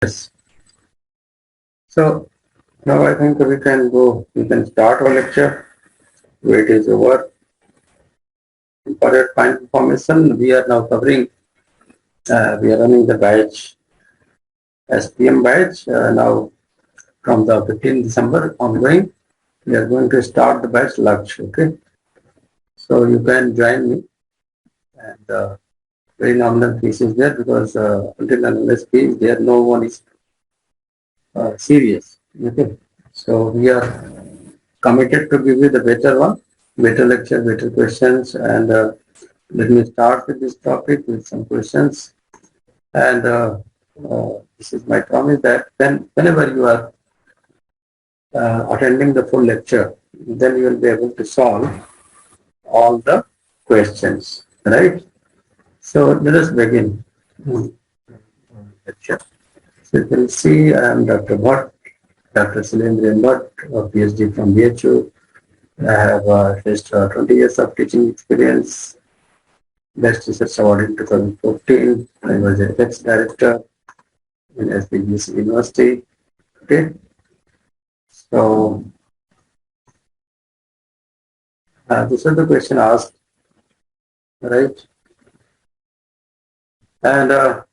Yes. So now I think we can go. We can start our lecture. Wait is over. For your kind information, we are now covering. We are running the batch SPM batch now from the 15th December ongoing. We are going to start the batch lunch. Okay. So you can join me, and very nominal fees is there because until unless fee is there, no one is serious. Okay. So we are committed to give you the better one, better lecture, better questions. And let me start with this topic with some questions. And this is my promise that whenever you are attending the full lecture, then you will be able to solve all the questions, right? So let us begin lecture. So you can see I am Dr. Bhatt, Dr. Silendrian Bhatt, a PhD from BHU. I have at least 20 years of teaching experience. Best Research Award in 2014. I was a ex-director in SPGC University. Okay, so this is the question asked, right? And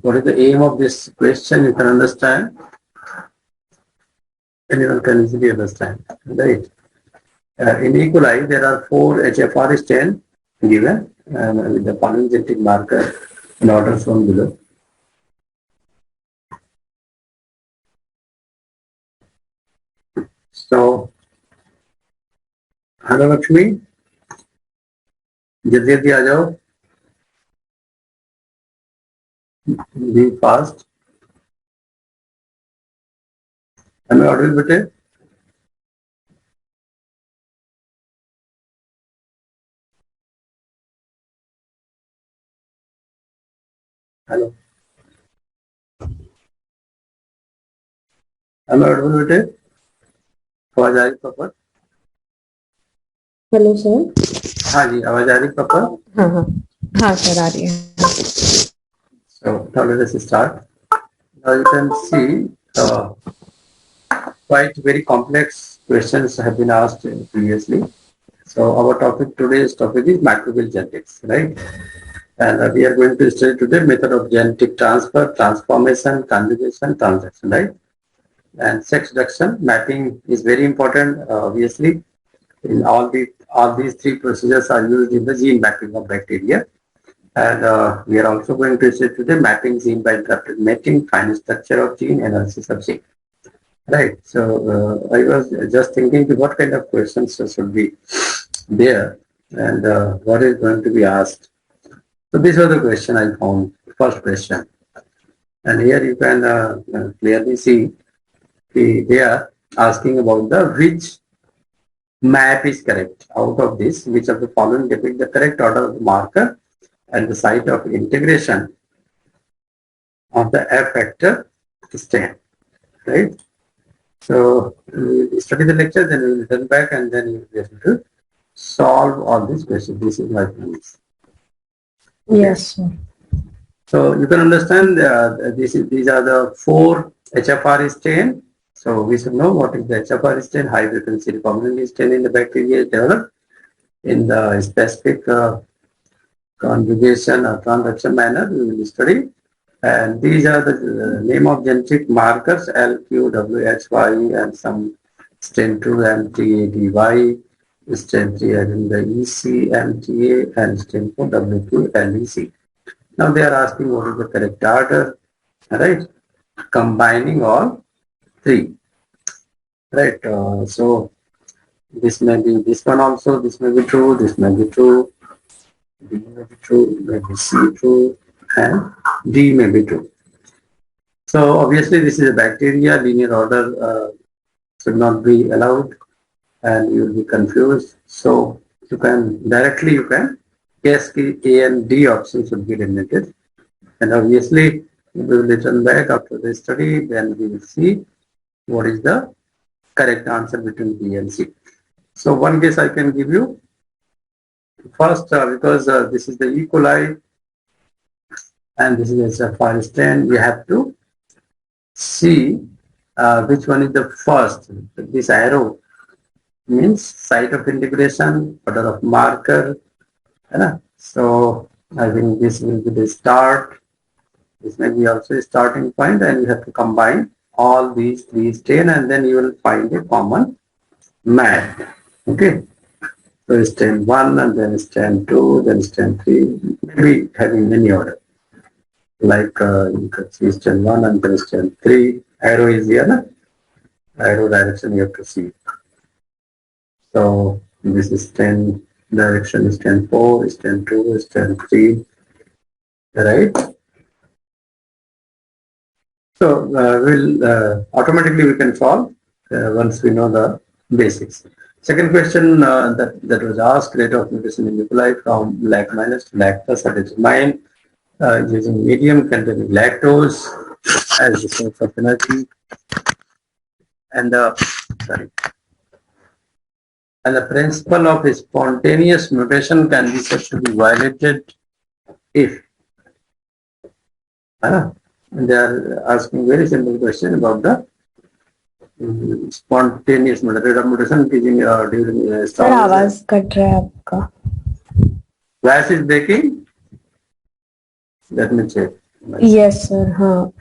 what is the aim of this question? You can understand. Anyone can easily understand, right? In E. coli, there are 4 HFR strains given with the polygenic marker in order shown below. So, hello Lakshmi, जल्दी जल्दी आ जाओ, be fast. Am I audible बेटे? Hello, am I audible बेटे? आवाज आ रही proper? Hello sir. हाँ जी, आवाज आ रही प्रॉपर? हाँ हाँ हाँ सर, आ रही है। So now let us start. Now you can see quite very complex questions have been asked previously. So our today's topic is microbial genetics, right? And we are going to study today method of genetic transfer, transformation, conjugation, transaction, right? And sex reduction mapping is very important. Obviously, in all these three procedures are used in the gene mapping of bacteria. And we are also going to study today mapping gene by interrupted mating, fine structure of gene, analysis of gene. Right. So I was just thinking what kind of questions should be there and what is going to be asked. So this was the question I found, first question. And here you can clearly see they are asking about the which map is correct. Out of this, which of the following depict the correct order of the marker at the site of integration of the F factor stain, right? So we will study the lecture, then we will return back and then you will be able to solve all these questions. This is my promise. Yes sir. So you can understand these are the 4 HFR stain. So we should know what is the HFR stain, high frequency recombinant stain in the bacteria is developed in the specific conjugation or transaction manner we will study. And these are the name of genetic markers LQWHY and some stain 2 MTADY, stain 3 having the ECMTA and stain 4 W2 LEC. Now they are asking what is the correct order, right? Combining all three, right? So this may be this one also, this may be true, this may be true, B may be true, maybe C true, and D may be true. So obviously this is a bacteria, linear order should not be allowed and you will be confused. So you can guess the A and D option should be eliminated. And obviously we will return back after the study, then we will see what is the correct answer between B and C. So one guess I can give you. First, because this is the E. coli and this is a fire stain, we have to see which one is the first. This arrow means site of integration, order of marker. है ना? So I think this will be the start. This may be also a starting point, and you have to combine all these three strain, and then you will find a common mat. Okay. So strain 1, and then strain 2, then strain 3, maybe having many order. Like you can see strain 1 and then strain 3. Arrow is here, na? Arrow direction you have to see. So this is strain direction is strain 4, strain 2, strain 3. Right? So automatically we can solve once we know the basics. Second question that was asked, rate of mutation in nuclei from lag minus to lag plus are determined using medium containing lactose as the source of energy, and the principle of spontaneous mutation can be said to be violated if they are asking very simple question about the spontaneous mutation during sir आवाज cut रहा है आपका. Voice is breaking. Let me check. Yes sir. हाँ,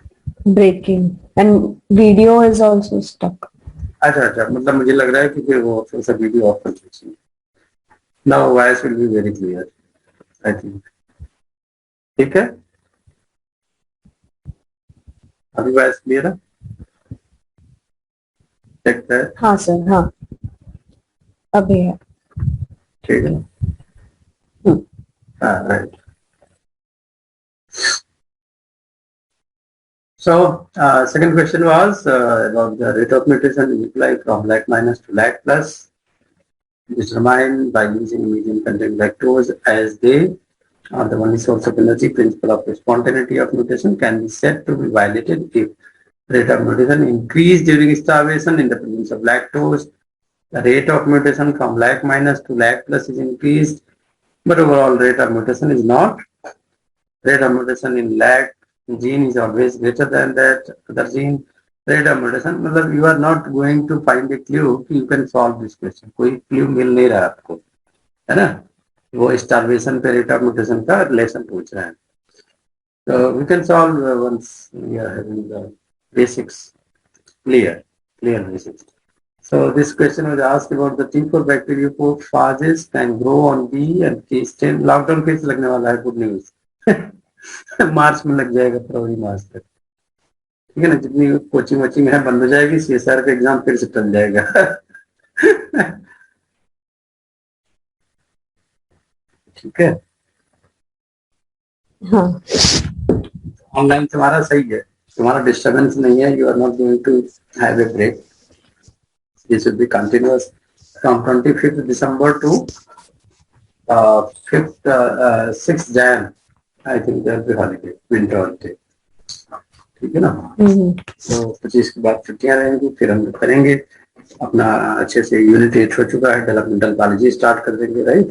breaking and video is also stuck. अच्छा मतलब मुझे लग रहा है कि फिर वो थोड़ा सा वीडियो ऑफ कर दीजिए. Now voice will be very clear, I think. ठीक है, अभी वॉइस क्लियर है? चेक है? हाँ सर. हाँ अभी है. ठीक है. Right. So second question was about the rate of mutation in nuclei from lag minus to lag plus, determined by using medium content lactose as they are the only source of energy. Principle of spontaneity of mutation can be said to be violated if rate of mutation increase during starvation in the presence of lactose. The rate of mutation from lag minus to lag plus is increased, but overall rate of mutation is not. Rate of mutation in lag gene is always greater than that other gene. Rate of mutation, मतलब you are not going to find a clue कि you can solve this question. कोई clue मिल नहीं रहा आपको, है ना? वो starvation पे rate of mutation का relation पूछ रहा है. So we can solve once we are having the basics clear basics. So this question was asked about the T4 bacteriophages can grow on B and K stem. Lockdown फिर से लगने वाला है, good news. मार्च में लग जाएगा, फरवरी मार्च तक. ठीक है ना, जितनी कोचिंग वोचिंग है बंद हो जाएगी, CSR का एग्जाम फिर से टल जाएगा. ठीक है. हाँ. ऑनलाइन तुम्हारा सही है, तुम्हारा डिस्टर्बेंस नहीं है. You are not going to have a break. This will be continuous from 25th December to 6th Jan. I think there will be holiday, winter holiday. ठीक है ना? तो 25 के बाद छुट्टियां रहेंगी, फिर हम करेंगे अपना अच्छे से. यूनिट 8 हो चुका है, डेवलपमेंटल बायोलॉजी स्टार्ट कर देंगे. राइट.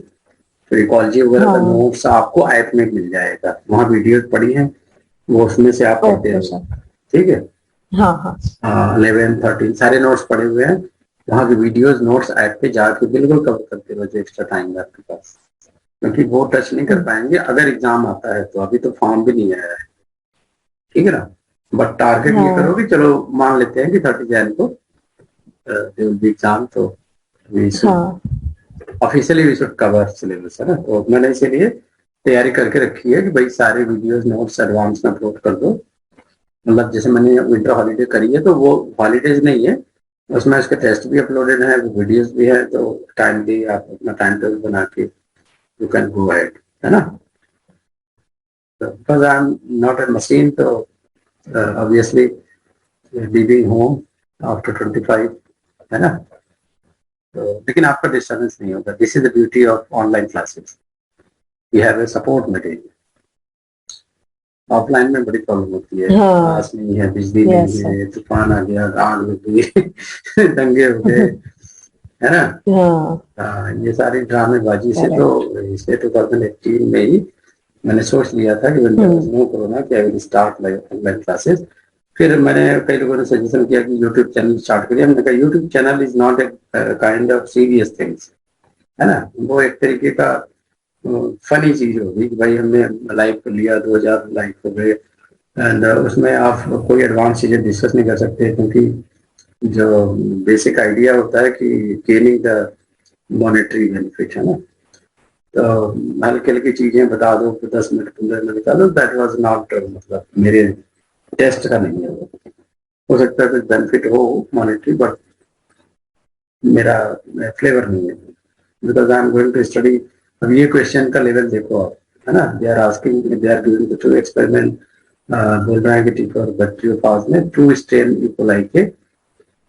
तो इकोलॉजी वगैरह का नोट्स आपको ऐप में मिल जाएगा, वहाँ वीडियोस पड़ी हैं, वो उसमें से आप पढ़ते रहो. ठीक है. हाँ 11, 13 सारे नोट्स पड़े हुए हैं, वहाँ के वीडियोस नोट्स ऐप पे जाके बिल्कुल कवर करते रहो जो एक्स्ट्रा टाइम है आपके पास, क्योंकि वो टच नहीं कर पाएंगे अगर एग्जाम आता है तो. अभी तो फॉर्म भी नहीं आया है. ठीक है ना. बट टारगेट ये करो कि चलो मान लेते हैं कि 30 Jan को एग्जाम, तो officially we should cover syllabus, है ना. तो मैंने इसीलिए तैयारी करके रखी है कि भाई सारे वीडियोस नोट्स एडवांस में अपलोड कर दो. मतलब जैसे मैंने विंटर हॉलीडे करी है तो वो हॉलीडेज नहीं है, उसमें उसके टेस्ट भी अपलोडेड है, वीडियोस भी है. तो टाइम भी आप अपना टाइम टेबल बना के यू कैन गो अहेड, है ना. Because I am not a machine, तो ऑब्वियसली लीविंग होम आफ्टर 25, है ना. तो लेकिन आपका डिस्टर्बेंस नहीं होगा. This is the beauty of online classes, we have a support material. Offline में बड़ी प्रॉब्लम होती है. क्लास नहीं है, बिजली नहीं है, तूफान आ गया, आग लग गई, दंगे हो गए, है ना. ये सारी ड्रामेबाजी से तो इसलिए 2018 में ही मैंने सोच लिया था कि नो कोरोना कि I will start online classes. फिर मैंने कई लोगों ने सजेशन किया कि यूट्यूब चैनल स्टार्ट करिए। हमने कहा YouTube channel is not a kind of serious things, है ना, वो एक तरीके का फनी चीज होगी कि भाई हमने लाइव कर लिया, 2000 लाइव हो गए, एंड उसमें आप कोई एडवांस चीजें डिस्कस नहीं कर सकते, क्योंकि जो बेसिक आइडिया होता है कि गेनिंग द मॉनेटरी बेनिफिट, है ना। तो हल्की हल्की चीजें बता दो, 10 मिनट 15 मिनट बता दो, दैट वाज नॉट, मतलब मेरे टेस्ट का नहीं है वो। हो सकता है कुछ बेनिफिट हो मॉनेटरी, बट मेरा फ्लेवर नहीं है, because I am going to study. अब ये क्वेश्चन का लेवल देखो आप, है ना, they are asking, they are doing to experiment, बोल रहे हैं कि टीका और बैक्टीरियो फाज ने ट्रू स्ट्रेन इकोलाई के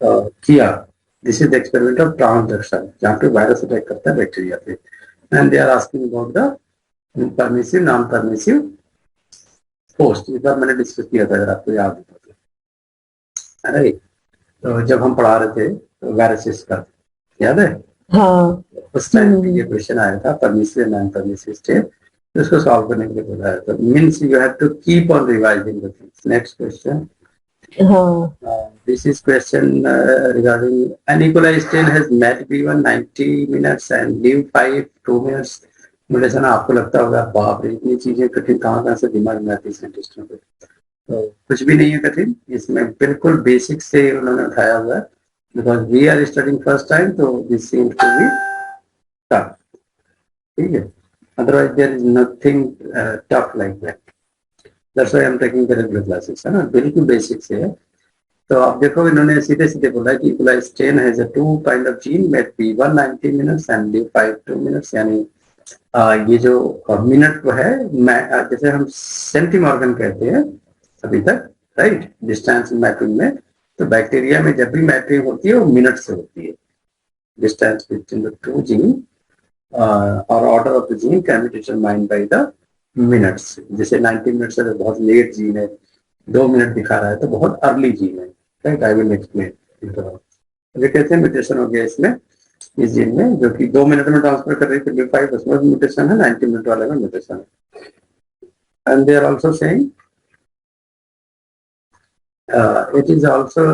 किया। This is the experiment of transduction, जहाँ पे वायरस अटैक करता है बैक्टीरिया पे, and they are asking about the permissive non permissive post. इस बार मैंने डिस्कस किया था, अगर आपको याद हो तो, राइट। तो जब हम पढ़ा रहे थे वायरसेस का, याद है, हाँ। उस टाइम पे ये क्वेश्चन आया था, परमिसिव नॉन परमिसिव स्टेट, इसको सॉल्व करने के लिए बोला है। तो means you have to keep on revising the things. Next question, this is question regarding an equalized strain has met B1 90 minutes and leave 5 2 minutes mutation. आपको लगता होगा बाप रे इतनी चीजें कठिन कहाँ से दिमाग में आती है साइंटिस्टों को। तो कुछ भी नहीं है कठिन इसमें, बिल्कुल बेसिक से उन्होंने उठाया हुआ है, because we are studying first time, तो this seems to be tough, ठीक है, otherwise there is nothing tough like that, that's why I am taking the regular classes, है ना, बिल्कुल बेसिक से है। तो आप देखो इन्होंने सीधे सीधे बोला कि equalized strain has a two kind of gene mate P1 90 minutes and D5 2 minutes, यानी ये जो मिनट को है, जैसे हम सेंटीमॉर्गन कहते हैं अभी तक, राइट, डिस्टेंस मैपिंग में। तो बैक्टीरिया में जब भी मैपिंग होती है वो मिनट से होती है, distance between the two gene और order of the gene can be determined by the minutes. जैसे 90 मिनट्स है तो बहुत लेट जीन है, 2 मिनट दिखा रहा है तो बहुत अर्ली जीन है, राइट, आई विल एक्सप्लेन। तो कहते हैं म्यूटेशन हो गया इसमें, इस जीन में, जो कि 2 मिनट में ट्रांसफर कर रही है B5, उसमें म्यूटेशन है, 90 मिनट वाले में म्यूटेशन है। And they are also saying it is also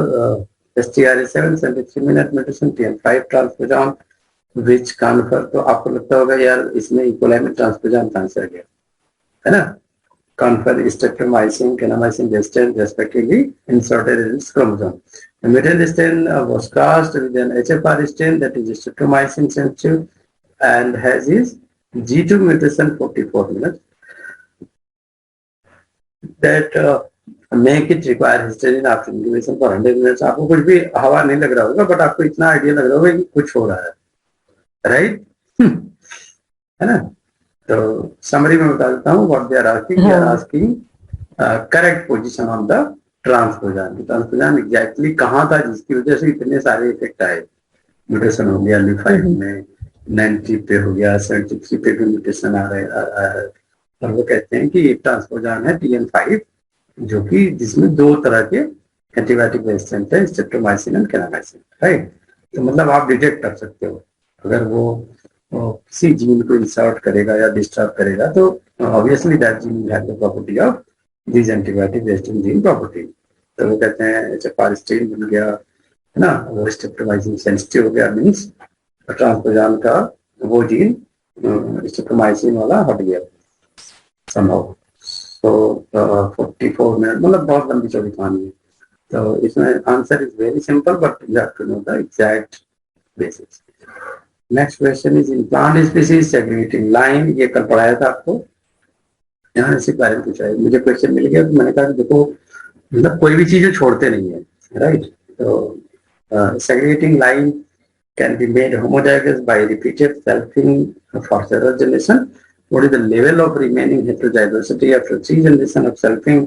STRA7 73 minute mutation TN5 transposon which confer. तो आपको लगता होगा यार इसमें इकोलाई में ट्रांसपोजान कहाँ से आ गया, है ना, confer streptomycin, kanamycin gestin respectively inserted in its chromosome. The mutant strain was cast with an HFR strain that is streptomycin sensitive and has his G2 mutation 44 minutes. That make it require hysterin after incubation for 100 minutes. आपको कुछ भी हवा नहीं लग रहा होगा, but आपको इतना आइडिया लग रहा होगा कि कुछ हो रहा है, राइट, है ना। तो समरी में बता देता हूँ what they are asking. They are asking correct position on the transposon. Transposon exactly कहाँ था जिसकी वजह से इतने सारे इफेक्ट आए। म्यूटेशन हो गया L5 में, 90 पे हो गया, 73 पे भी म्यूटेशन आ रहा है, और वो कहते हैं कि एक ट्रांसपोजान है TN5 जो कि जिसमें 2 तरह के एंटीबायोटिक रेजिस्टेंट है, स्ट्रेप्टोमाइसिन एंड केनामाइसिन, राइट। तो मतलब आप डिटेक्ट कर सकते हो अगर वो किसी जीन को इंसर्ट करेगा या डिस्टर्ब करेगा, तो obviously that gene will have the property of this antibiotic resistant gene property. तो वो कहते हैं HFR स्ट्रेन बन गया, है ना, वो स्ट्रेप्टोमाइसिन सेंसिटिव हो गया, मींस ट्रांसपोजान का वो जीन स्ट्रेप्टोमाइसिन वाला हट गया संभव। तो 44 मिनट मतलब बहुत लंबी चौड़ी कहानी है। तो इसमें answer is very simple, but you have to know the exact basics. Next question is in plant species segregating line. ये कल पढ़ाया था आपको, यहाँ इसी बारे में पूछा है, मुझे क्वेश्चन मिल गया तो मैंने कहा देखो मतलब कोई भी चीज छोड़ते नहीं है, राइट। तो segregating line can be made homozygous by repeated selfing for several generation. What is the level of remaining heterozygosity after 3 generation of selfing?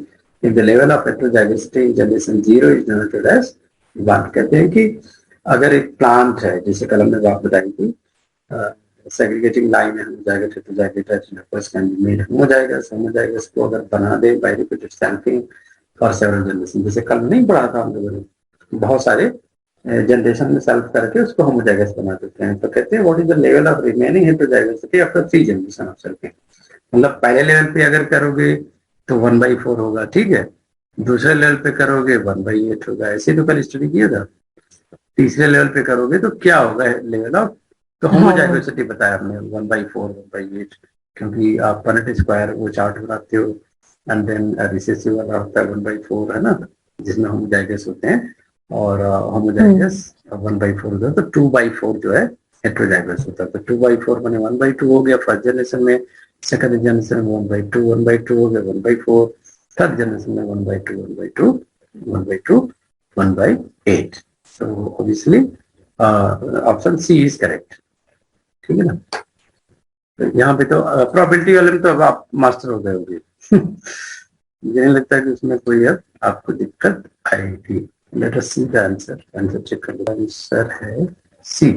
If the level of heterozygosity in generation 0 is denoted as 1। कहते हैं कि अगर एक plant है, जैसे कल हमने बात बताई थी, सेग्रीगेटिंग लाइन है, homozygous heterozygous can be made homozygous. Homozygous को अगर बना दे by repeated sampling for several generation, जैसे कल नहीं पढ़ा था हम लोगों ने, बहुत सारे जनरेशन में सेल्फ करके उसको होमोजाइगस बना देते हैं। तो कहते हैं what is the level of remaining heterozygosity after 3 generation of selfing. मतलब पहले लेवल पे अगर करोगे तो 1/4 होगा, ठीक है, दूसरे लेवल पे करोगे 1/8 होगा, ऐसे तो कल स्टडी किया था। तीसरे लेवल पे करोगे तो क्या होगा लेवल ऑफ, तो हाँ। होमोजाइगोसिटी बताया हमने 1/4 1/8, क्योंकि आप पनेट स्क्वायर वो चार्ट बनाते हो, एंड देन रिसेसिव वाला होता है 1/4 है ना, जिसमें होमोजाइगस होते हैं, और हम्म। होमोजाइगस 1/4 होता है, तो 2/4 जो है हेट्रोजाइगस होता है। तो 2/4 मैंने 1/2 हो गया फर्स्ट जनरेशन में, सेकंड जनरेशन में 1/2 हो गया 1/4, थर्ड जनरेशन में 1/2 1/2 1/2 1/8। So obviously option C is correct. ठीक है ना, तो यहाँ पे तो प्रोबेबिलिटी वाले में तो अब आप मास्टर हो गए होंगे। मुझे नहीं लगता कि उसमें कोई अब आपको दिक्कत आएगी। Let us see the answer, answer check कर लो। आंसर है सी,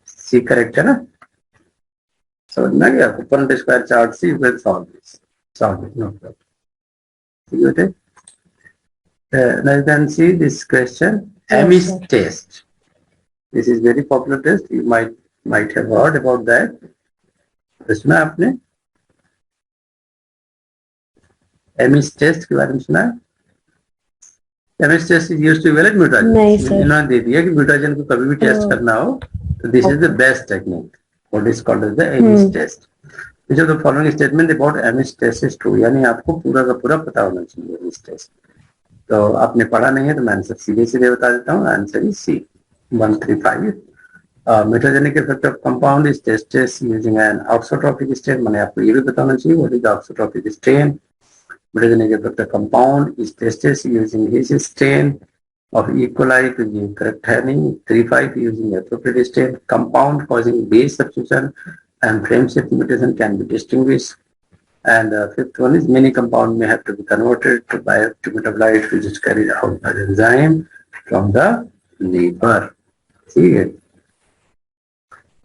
सी करेक्ट है ना, समझ में आ गया आपको। Point square chart see will solve this, solve it, no problem. ठीक है बेटे, now you can see this question, yes Amish sir. test. This is very popular test, you might have heard about that। तो सुना आपने amiss test के बारे में सुना है? Ames test is used to evaluate नहीं म्यूटाजेंस। सर। इन्होंने दे दिया कि म्यूटाजेन को कभी भी टेस्ट करना हो तो this is the okay. Best technique, what is called as the Ames hmm. Test. which of the following statement about Ames test is true, यानी आपको पूरा का पूरा पता होना चाहिए एमिस टेस्ट। तो आपने पढ़ा नहीं है तो मैं आंसर सीधे सीधे बता देता हूँ, answer is C 135। Metagenic effect of compound is tested using an auxotropic strain, मैंने आपको ये भी बताना चाहिए what is the auxotropic strain। Metagenic effect of compound is tested using his strain of E. coli to give correct heading। 35 using appropriate strain, compound causing base substitution and frame shift mutation can be distinguished। And fifth one is many compound may have to be converted to metabolite which is carried out by the enzyme from the liver। ठीक है,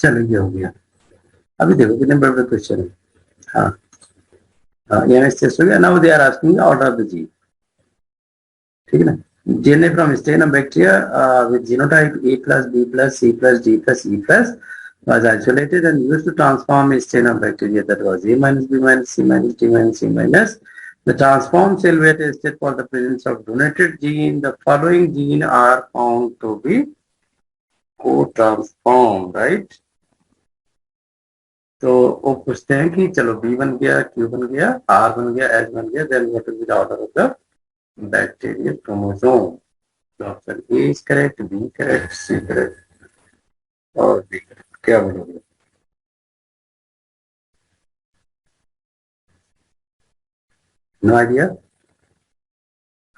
चलो ये हो गया। अभी देखो कितने बड़े बड़े क्वेश्चन है। हाँ, यहाँ स्टेज हो गया। Now they are asking order of the gene. ठीक है ना, DNA from strain of bacteria with genotype A plus B plus C plus D plus E plus was isolated and used to transform a strain of bacteria that was A minus B minus C minus D minus C minus। The transformed cell were tested for the presence of donated gene। The following gene are found to be co-transformed, right। तो वो पूछते हैं कि चलो B बन गया, Q बन गया, R बन गया, H बन गया, then what will be the order of the bacterial chromosome। तो option A is correct, B correct, C correct और डी करेक्ट। क्या बोलोगे? No idea?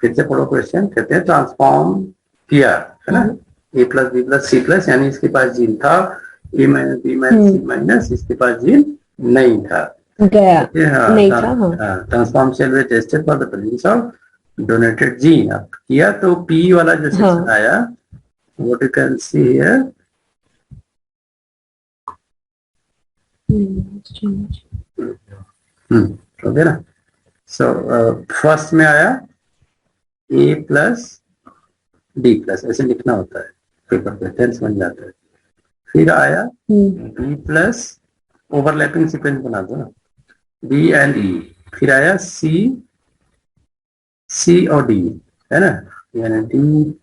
फिर से पढ़ो क्वेश्चन। कहते हैं ट्रांसफॉर्म किया है ना, A plus B plus C plus, यानी इसके पास जीन था A minus B minus C minus, इसके पास जीन नहीं था। गया कहते हैं नहीं था। हाँ। Transform cell we tested for the presence of donated gene. अब किया तो पी वाला जो सेक्शन हाँ। आया, what you can see here, okay ना। सो फर्स्ट में आया ए प्लस डी प्लस, ऐसे लिखना होता है पेपर पे, टेंस बन जाता है। फिर आया बी प्लस, ओवरलैपिंग सीक्वेंस बना दो ना, बी एंड ई। फिर आया सी, सी और डी, है ना, यानी डी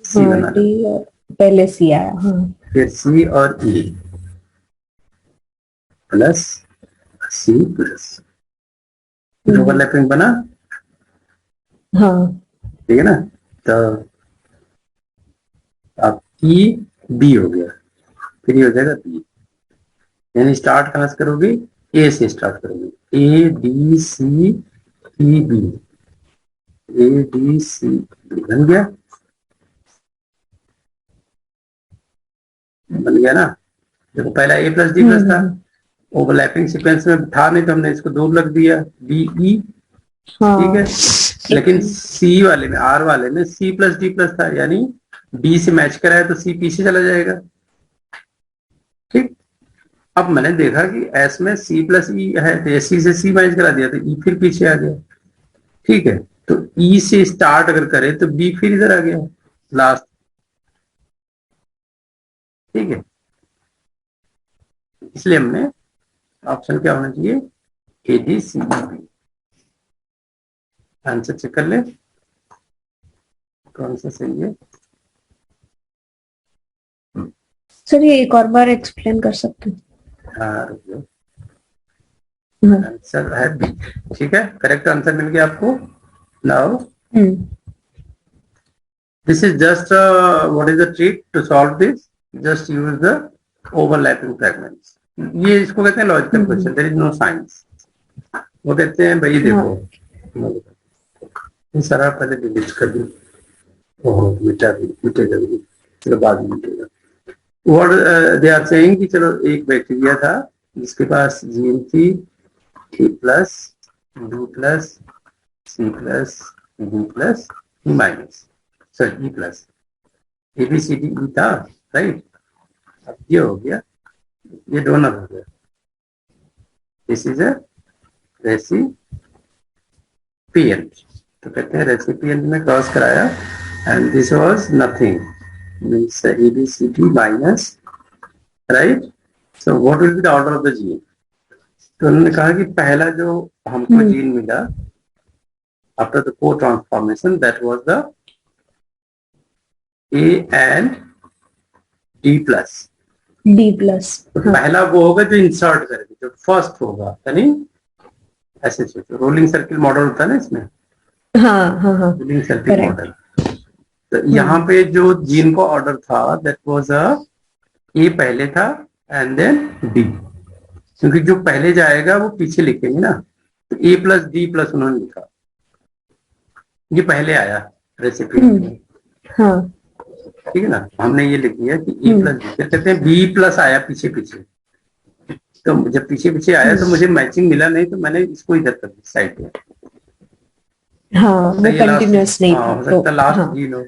सी हाँ बना डी लो। पहले सी आया। हाँ। फिर सी और ई प्लस सी प्लस, फिर ओवरलैपिंग बना। हाँ। ठीक है ना, तो अब ई बी हो गया, फिर ये हो जाएगा बी। यानी स्टार्ट कहां से करोगे, ए से स्टार्ट करोगे, A B C E B, A B C बन गया, बन गया ना। देखो पहला ए प्लस डी प्लस था, ओवरलैपिंग सीक्वेंस में था नहीं तो हमने इसको दो लग दिया, बी ई। ठीक हाँ। है, लेकिन सी वाले में, आर वाले में सी प्लस डी प्लस था, यानी डी से मैच कराया तो सी पीछे चला जाएगा। ठीक, अब मैंने देखा कि एस में सी प्लस ई है तो सी से सी मैच करा दिया तो ई फिर पीछे आ गया। ठीक है, तो ई से स्टार्ट अगर करें तो बी फिर इधर आ गया लास्ट। ठीक है, इसलिए हमने ऑप्शन क्या होना चाहिए, A D C B. Answer check कर ले। कौन सा सही है? सर ये एक और बार एक्सप्लेन कर सकते हैं? हाँ, रुकिए। हाँ। आंसर है बी। ठीक है, करेक्ट आंसर मिल गया आपको। Now this is just what is the trick to solve this? Just use the overlapping fragments. ये इसको कहते हैं logical question, there is no science. वो कहते हैं भाई देखो, ये सारा पहले डिलीट कर दूं, ओहो मिटेगा भी, चलो बाद में मिटेगा। What they are saying कि चलो एक बैक्टीरिया था जिसके पास जीन थी A plus B plus C plus D plus E minus, sorry E plus A B C D E था, राइट। अब ये हो गया, ये डोनर हो गया, दिस इज अ रेसिपिएंट। तो कहते हैं रेसिपिएंट में क्रॉस कराया and this was nothing, means A B C D minus, right. So what will be the order of the gene? तो उन्होंने कहा कि पहला जो हमको जीन मिला after the co transformation, that was the A and D plus. D plus पहला वो होगा जो इंसर्ट करेगा, जो फर्स्ट होगा, यानी ऐसे सोचो, रोलिंग सर्किल मॉडल होता है ना इसमें। हाँ हाँ हाँ, रोलिंग सर्किल correct. मॉडल। तो यहाँ पे जो जीन का ऑर्डर था दैट वाज ए पहले था एंड देन डी, क्योंकि जो पहले जाएगा वो पीछे लिखेंगे ना, तो ए प्लस डी प्लस उन्होंने लिखा, ये पहले आया रेसिपी में। हाँ ठीक है ना, हमने ये लिख दिया कि ए प्लस डी, फिर कहते हैं बी प्लस आया पीछे पीछे, तो जब पीछे पीछे आया तो मुझे मैचिंग मिला नहीं, तो मैंने इसको इधर कर दिया साइड में। हाँ, वो कंटिन्यूअस नहीं था, हो सकता लास्ट जीन हो,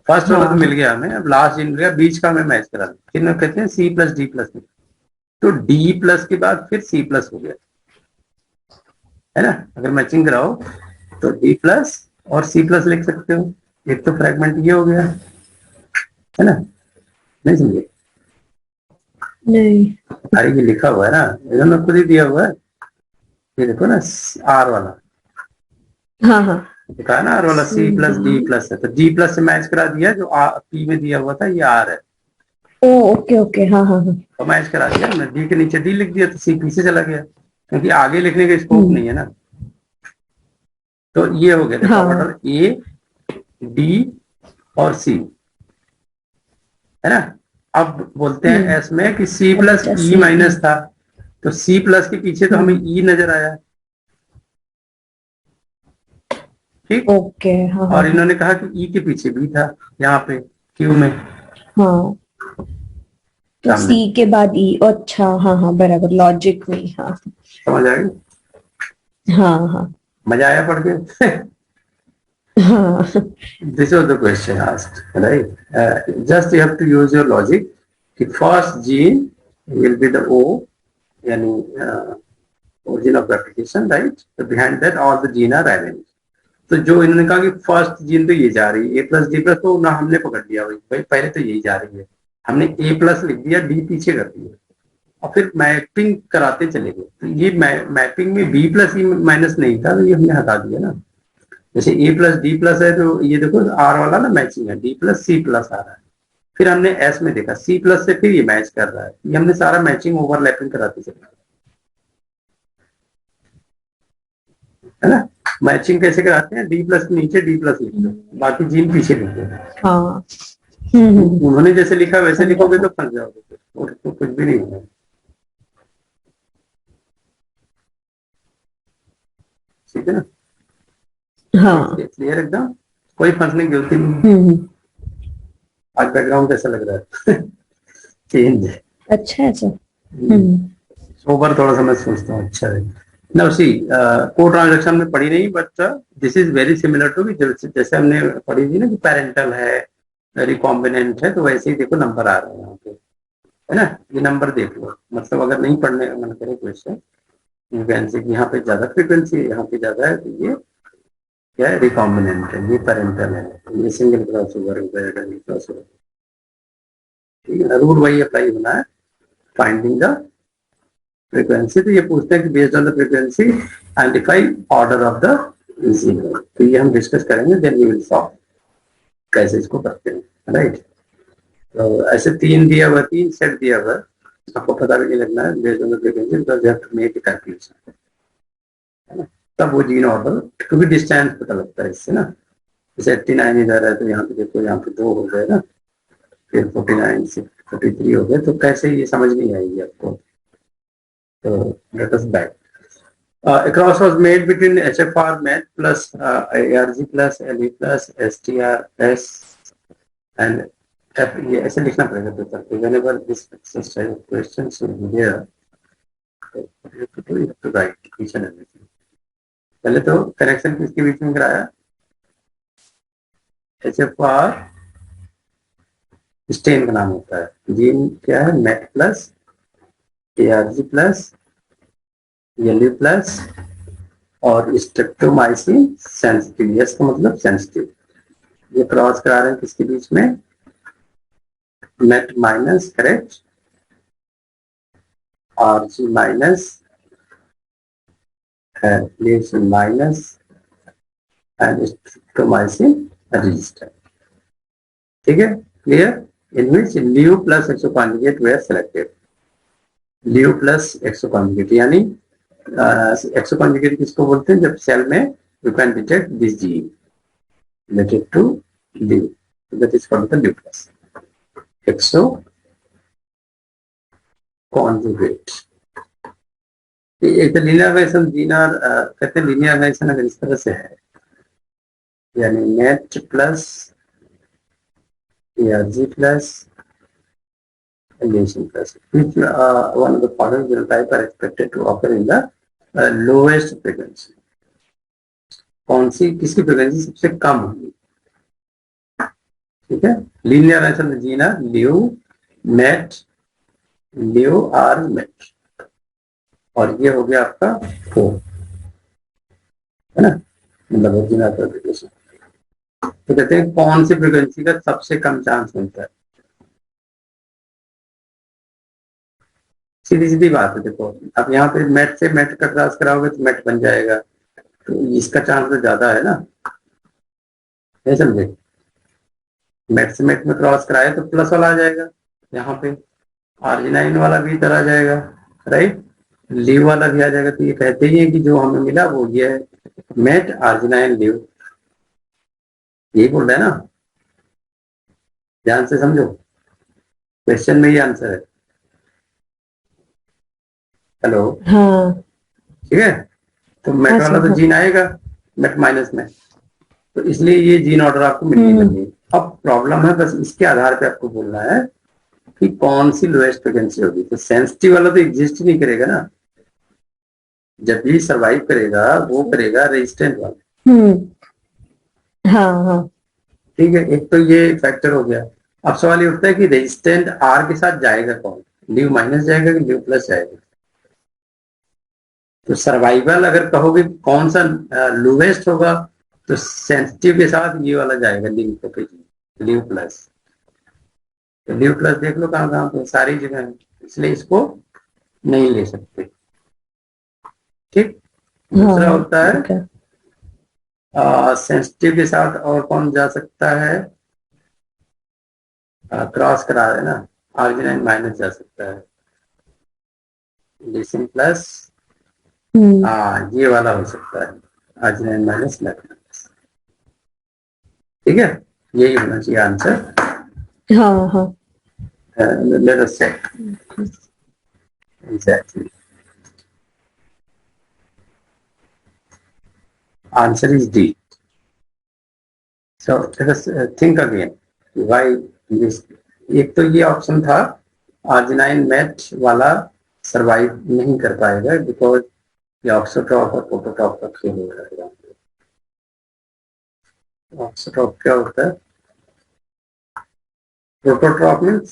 फर्स्ट वाला तो मिल गया हमें, अब लास्ट जीन मिल गया, बीच का हमें मैच करा दिया, फिर हम कहते हैं सी प्लस डी प्लस, तो डी प्लस के बाद फिर सी प्लस हो गया, है ना। अगर मैचिंग कराओ तो डी प्लस और सी प्लस लिख सकते हो, एक तो फ्रैगमेंट ये हो गया, है ना। नहीं समझे? नहीं, अरे ये लिखा हुआ है ना, इन्होंने खुद ही दिया हुआ है, ये देखो ना आर वाला, हाँ हाँ लिखा है ना आर वाला, सी प्लस डी प्लस है, तो डी प्लस से मैच करा दिया, जो पी में दिया हुआ था ये आर है, ओ ओके ओके, हाँ हाँ हाँ, तो मैच करा दिया हमने, डी के नीचे डी लिख दिया, तो सी पीछे चला गया, क्योंकि आगे लिखने का स्कोप नहीं है ना। तो ये हो गया, देखो ऑर्डर ए डी और सी, है ना। अब बोलते हैं एस में कि सी प्लस ई माइनस था, तो सी प्लस के पीछे तो हमें ई नजर आया, ठीक, ओके, हाँ और इन्होंने कहा कि ई के पीछे भी था यहाँ पे क्यू में, हाँ, तो सी के बाद ई, अच्छा हाँ हाँ बराबर, लॉजिक में, हाँ समझ आएगी? हाँ हाँ मजा आया पढ़ के? हाँ, This was the question asked, right? Just you have to use your logic. The first gene will be the O, yani origin of replication, right? So behind that all the gene are arranged. तो जो इन्होंने कहा कि first gene तो ये जा रही है ए प्लस डी प्लस, तो ना हमने पकड़ लिया भाई पहले तो यही जा रही है, हमने ए प्लस लिख दिया, डी पीछे कर दिया, और फिर मैपिंग कराते चले गए, तो ये मैपिंग में बी प्लस ई माइनस नहीं था, तो ये हमने हटा दिया ना। जैसे ए प्लस डी प्लस है, तो ये देखो आर वाला ना मैचिंग है, डी प्लस सी प्लस आ रहा है, फिर हमने एस में देखा सी प्लस से फिर ये मैच कर रहा है, ये हमने सारा मैचिंग ओवरलैपिंग कराते चले, है ना। मैचिंग कैसे कराते हैं, डी प्लस के नीचे डी प्लस लिख दो, बाकी जीन पीछे लिख दो। हाँ, उन्होंने जैसे लिखा वैसे लिखोगे तो फंस जाओगे, और तो कुछ भी नहीं होगा, ठीक है ना। हाँ, क्लियर एकदम, कोई फंसने की जरूरत नहीं। आज बैकग्राउंड कैसा लग रहा है? चेंज है, अच्छा है सर। सोबर थोड़ा सा मैं सोचता हूँ अच्छा है। नाउ सी को ट्रांजैक्शन में पढ़ी नहीं, but this is very similar to, जैसे हमने पढ़ी थी ना कि पेरेंटल है, रिकॉम्बिनेंट है, तो वैसे ही देखो नंबर आ रहा है यहाँ पे, है ना। ये नंबर देख लो, मतलब अगर नहीं पढ़ने मन करे क्वेश्चन, यहाँ पे ज्यादा फ्रीक्वेंसी है, यहाँ पे ज्यादा है, तो ये क्या है, रिकॉम्बिनेंट है, ये पेरेंटल है, ये सिंगल क्रॉस ओवर हो गया, डबल क्रॉस ओवर, ठीक है ना। रूल वही अप्लाई होना है, फाइंडिंग द फ्रीक्वेंसी, तो ये पूछते हैं कि based on the frequency identify order of the gene, तो ये हम डिस्कस करेंगे, देन वी विल सॉल्व। कैसे इसको करते हैं, राइट। तो ऐसे 3 दिया हुआ, 3 सेट दिया हुआ, आपको पता भी नहीं लगना है based on the frequency, because you have to make calculation, है ना। तब वो जीन ऑर्डर, क्योंकि डिस्टेंस पता लगता है इससे ना। जैसे 89 इधर है तो यहाँ पे देखो, यहाँ पे 2 हो गए ना, फिर 49 से 43 हो गए, तो कैसे ये समझ नहीं आएगी आपको। तो let us back. A cross was made between HFR MET plus ARG plus LE plus STRS and F. ये ऐसे लिखना पड़ेगा पेपर पे. Whenever this exercise questions will be there, you have to write each and everything. पहले तो connection किसके बीच में कराया? HFR स्टेन का नाम होता है. जीन क्या है? MET plus ARG plus LE plus और स्ट्रेप्टोमाइसिन सेंसिटिव. यस का मतलब सेंसिटिव. ये क्रॉस करा रहे हैं किसके बीच में? MET minus, correct, RG minus, minus and streptomycin register. ठीक है, clear. In which leu plus exo conjugate were selected. Leu plus exo conjugate यानी एक्सो कॉन्जुगेट किसको बोलते हैं? जब सेल में you can detect this gene related to leu, that is called the leu plus exo conjugate. एक तो linear variation Zener कहते हैं. लीनियर वेरिएशन अगर इस तरह से है, यानी नेट प्लस ARG प्लस एलिएशन plus, which one of the following genotype are expected to occur in the lowest frequency. कौन सी, किसकी फ्रीक्वेंसी सबसे कम होगी? ठीक है. लीनियर वेरिएशन जीनर leu, met, leu or met, और ये हो गया आपका 4, है ना, मतलब ओरिजिनल प्रोपगेशन. तो कहते हैं कौन सी फ्रीक्वेंसी का सबसे कम चांस मिलता है? सीधी सीधी बात है. देखो अब यहाँ पे मेट से मेट का क्रॉस कराओगे तो मेट बन जाएगा, तो इसका चांस तो ज्यादा है ना, नहीं समझे. मेट से मेट में क्रॉस कराए तो प्लस वाला आ जाएगा, यहाँ पे RG9 वाला भी इधर आ जाएगा, राइट. लीव वाला भी आ जाएगा. तो ये कहते ही है कि जो हमें मिला वो ये है, मेट RG9 लीव. यही बोल रहे हैं ना, ध्यान से समझो, क्वेश्चन में ही आंसर है. हेलो, हाँ. ठीक है. तो मेट वाला तो जीन आएगा मेट माइनस में, तो इसलिए ये जीन ऑर्डर आपको मिलने लगी. अब प्रॉब्लम है बस इसके आधार पे आपको बोलना है कि कौन सी लोएस्ट फ्रीक्वेंसी होगी. तो सेंसिटिव वाला तो एग्जिस्ट नहीं करेगा ना. जब भी सरवाइव करेगा वो करेगा रेजिस्टेंट वाला. हाँ हाँ. ठीक है, एक तो ये फैक्टर हो गया. अब सवाल ये उठता है कि रेजिस्टेंट आर के साथ जाएगा कौन? ल्यू माइनस जाएगा कि ल्यू प्लस जाएगा? तो सर्वाइवल अगर कहोगे कौन सा लोवेस्ट होगा, तो सेंसिटिव के साथ ये वाला जाएगा, लिंक पे ल्यू प्लस. तो ल्यू प्लस देख लो कहाँ कहाँ पे, सारी जगह है, इसलिए इसको नहीं ले सकते. ठीक. दूसरा होता है सेंसिटिव के साथ और कौन जा सकता है? क्रॉस करा है ना, RG9 माइनस जा सकता है, लिसन प्लस, ये वाला हो सकता है RG9 माइनस लेफ्ट. ठीक है, यही होना चाहिए आंसर. हाँ हाँ. Let us check. Exactly. Answer is D. So let us think again. Why this? एक तो ये ऑप्शन था RG9 MET वाला सरवाइव नहीं कर पाएगा, बिकॉज ये ऑक्सोट्रॉप और फोटोट्रॉप का खेल हो रहा है. ऑक्सोट्रॉप क्या होता है? Prototroph means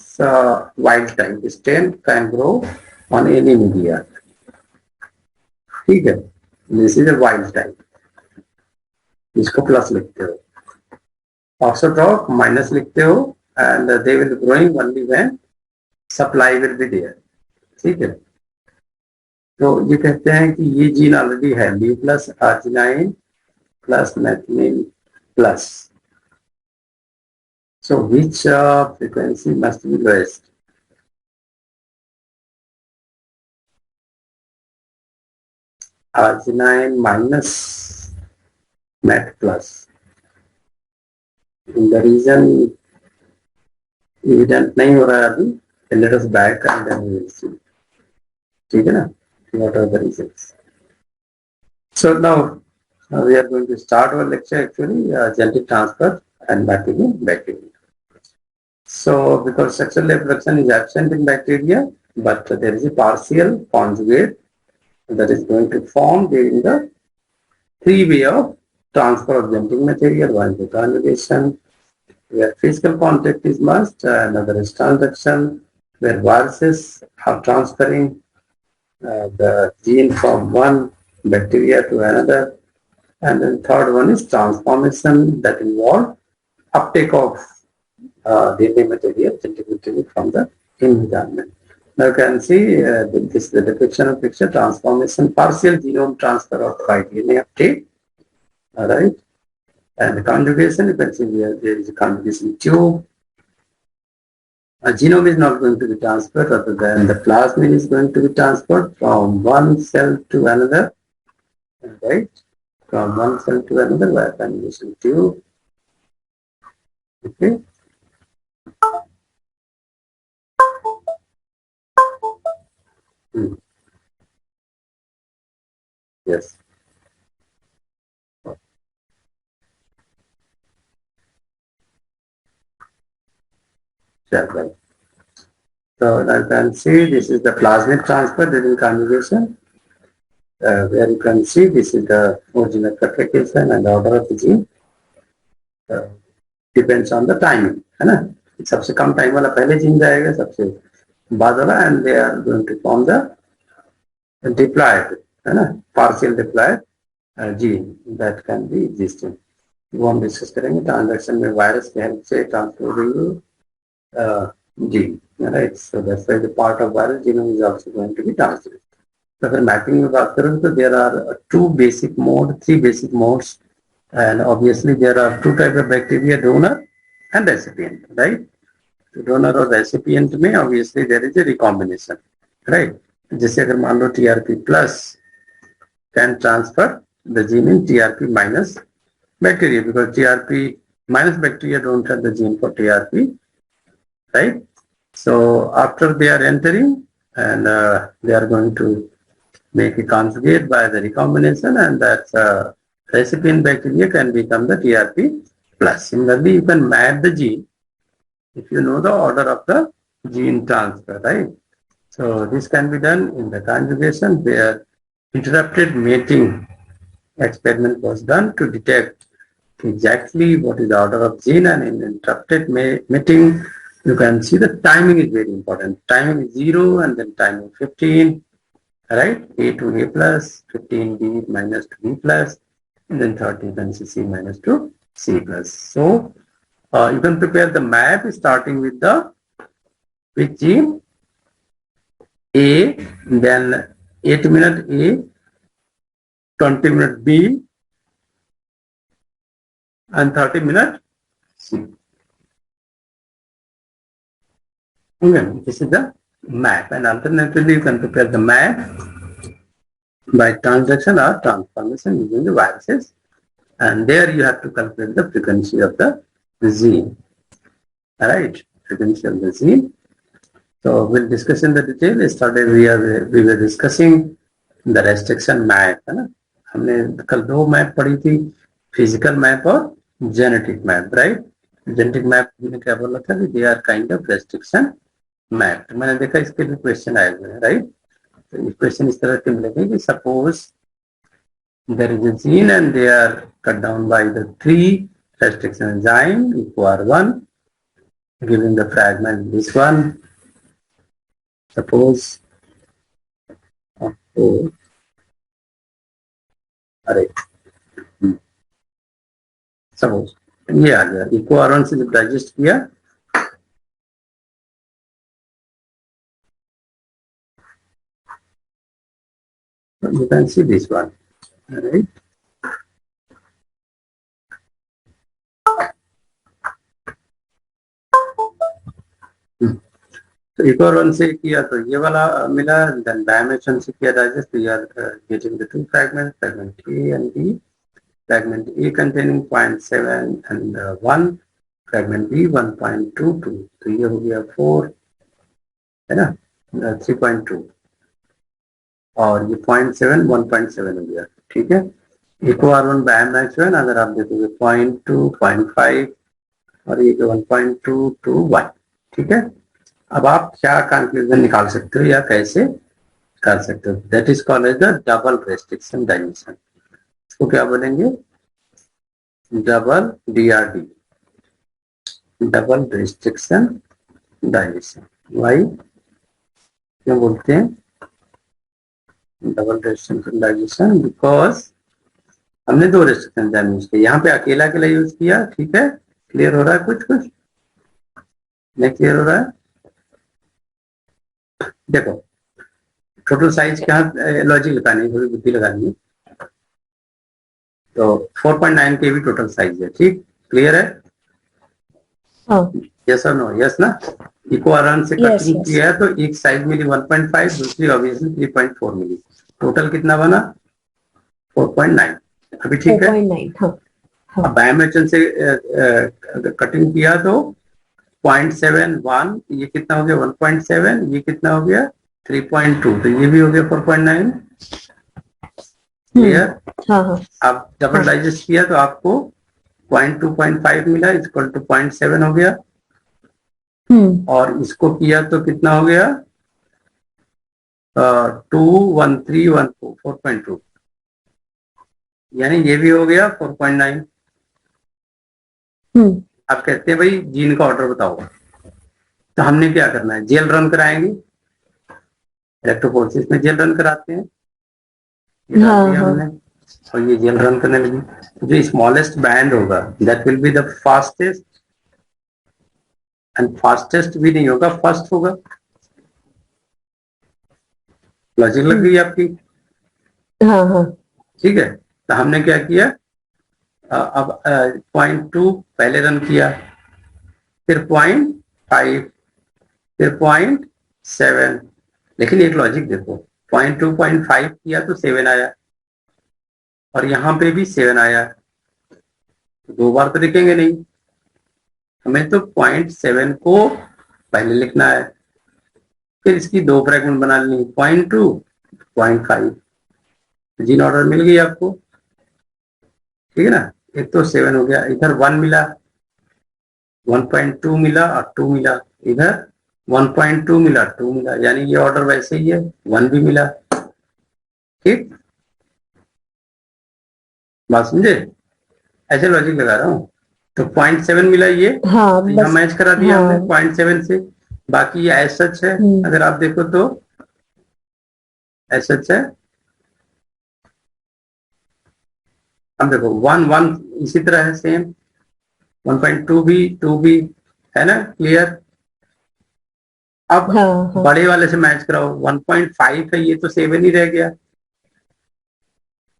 wild type. Stem can grow on any media. ठीक है, this is a wild type, इसको प्लस लिखते हो. ऑक्सोट्रॉप माइनस लिखते हो, and they will growing only when supply will be there. ठीक है. तो ये कहते हैं कि ये जीन ऑलरेडी है, leu plus RG9 plus methylene plus. So which frequency must be lowest? Arginine minus MET plus. In the region evident नहीं हो रहा है अभी, let us back and then we will see. ठीक है ना? What are the reasons? So now we are going to start our lecture actually genetic transfer and mapping in bacteria. So because sexual reproduction is absent in bacteria, but there is a partial conjugate that is going to form during the three way of transfer of genetic material. One is the conjugation, where physical contact is must, another is transduction, where viruses are transferring the gene from one bacteria to another, and then third one is transformation that involve uptake of DNA material, genetic material from the environment. Now you can see this is the depiction of picture transformation, partial genome transfer of by DNA uptake, all right. And the conjugation, you can see there is a conjugation tube. A genome is not going to be transferred, rather than the plasmid is going to be transferred from one cell to another, right? From one cell to another via conjugation tube. Okay. Hmm. Yes. Sure, right. So now you can see this is the plasmid transfer during conjugation. Where you can see this is the original replication and the order of the gene depends on the timing, है ना? सबसे कम time वाला पहले gene जाएगा, सबसे बाद वाला, and they are going to form the diploid, है ना? Partial diploid gene that can be existing. वो हम डिस्कस करेंगे ट्रांजैक्शन में वायरस के हेल्प से transfer gene, right? So that's why the part of viral genome is also going to be transferred. तो अगर मैपिंग में बात करें तो there are three basic modes, and obviously there are two types of bacteria, donor and recipient, right? So donor और recipient में obviously there is a recombination, right? जैसे अगर मान लो TRP plus can transfer the gene in TRP minus bacteria, because TRP minus bacteria don't have the gene for TRP, right? So after they are entering, and they are going to make a conjugate by the recombination, and that recipient bacteria can become the TRP plus. Similarly, you can map the gene if you know the order of the gene transfer, right? So this can be done in the conjugation, where interrupted mating experiment was done to detect exactly what is the order of gene, and in interrupted mating, you can see the timing is very important. Timing is 0 and then timing 15, right? A to A plus, 15 B minus to B plus, and then 30 then C minus to C plus. So you can prepare the map starting with the gene A, then 8 minute A, 20 minute B, and 30 minute C. Again, this is the map, and alternatively you can prepare the map by transaction or transformation using the viruses, and there you have to calculate the frequency of the gene. Alright, frequency of the gene. So we'll discuss in the detail. Yesterday we were discussing the restriction map, है ना? हमने कल दो map पढ़ी थी, physical map और genetic map, right? Genetic map ने क्या बोला था कि they are kind of restriction map. मैंने देखा इसके लिए क्वेश्चन आए हुए हैं, राइट? तो क्वेश्चन इस तरह के मिलेंगे कि suppose there is a gene and they are cut down by the 3 restriction enzyme EcoR1, giving the fragment this one. Suppose अरे suppose ये आ गया EcoR1 से जब डाइजेस्ट किया you can see this one, right? तो इक्वार वन से किया तो ये वाला मिला, देन डायमेंशन से किया डाइजेस्ट, तो यार getting the two fragment, fragment A and B, fragment A containing 0.7 and 1, fragment B 1.22, तो ये हो गया 4, है ना, 3.2, और ये 0.7 1.7 हो गया, ठीक है। इक्वार वन डायमेंशन अगर आप देखोगे 0.2 0.5 और ये 1.221, ठीक है। अब आप क्या कंक्लूजन निकाल सकते हो या कैसे कर सकते हो, that is called as the double restriction dimension. इसको क्या बोलेंगे, double DRD, double restriction dimension. Why क्यों बोलते हैं डबल रेस्ट्रिक्शन डायमेंशन, बिकॉज हमने दो रेस्ट्रिक्शन डायमेंशन किया, यहाँ पे अकेला अकेला यूज किया, ठीक है। क्लियर हो रहा है, कुछ कुछ नहीं क्लियर हो रहा है? देखो टोटल साइज क्या लॉजिक लगानी है, थोड़ी बुद्धि लगानी है। तो 4.9 के भी टोटल साइज है, ठीक, क्लियर है? हाँ, यस और नो? यस ना। इक्वारन से यस कटिंग यस किया है तो एक साइज मिली 1.5, दूसरी ऑब्वियसली 3.4 मिली, टोटल कितना बना 4.9। अभी ठीक है। 4.9, हाँ हाँ अब डायमेंशन से कटिंग किया तो 0.71, ये कितना हो गया 1.7, ये कितना हो गया 3.2, तो ये भी हो गया 4.9, क्लियर। हाँ हाँ अब डबल हाँ डाइजेस्ट किया तो आपको 0.2.5 मिला, इक्वल टू 0.7 हो गया, और इसको किया तो कितना हो गया 21314 4.2, यानी ये भी हो गया 4.9। आप कहते हैं भाई जीन का ऑर्डर बताओ, तो हमने क्या करना है, जेल रन कराएंगे, इलेक्ट्रोफोरेसिस में जेल रन कराते हैं, ये डाल हाँ दिया हाँ हमने और ये जेल रन करने लगी। जो स्मॉलेस्ट बैंड होगा that will be the fastest, and fastest भी नहीं होगा, फर्स्ट होगा। लॉजिक लग गई आपकी? हाँ हाँ ठीक है। तो हमने क्या किया, अब 0.2 पहले रन किया, फिर 0.5, फिर 0.7, लेकिन एक लॉजिक देखो, 0.2 0.5 किया तो 7 आया, और यहाँ पे भी 7 आया, दो बार तो लिखेंगे नहीं, हमें तो 0.7 को पहले लिखना है, फिर इसकी दो फ्रैगमेंट बना लेनी, 0.2 0.5, जीन ऑर्डर मिल गई आपको, ठीक है ना। एक तो 7 हो गया, इधर 1 मिला, 1.2 मिला और 2 मिला, इधर 1.2 मिला 2 मिला, यानी ये ऑर्डर वैसे ही है, 1 भी मिला, ठीक, बात समझे? ऐसे लॉजिक लगा रहा हूँ। तो 0.7 मिला ये, हाँ तो यहाँ बस मैच करा दिया हाँ हमने 0.7 से, बाकी ये एज सच है, अगर आप देखो तो एज सच है। अब देखो 1 1 इसी तरह है सेम, 1.2 भी 2 भी, है ना, क्लियर। अब हाँ हाँ बड़े वाले से मैच कराओ, 1.5 है, ये तो 7 ही रह गया,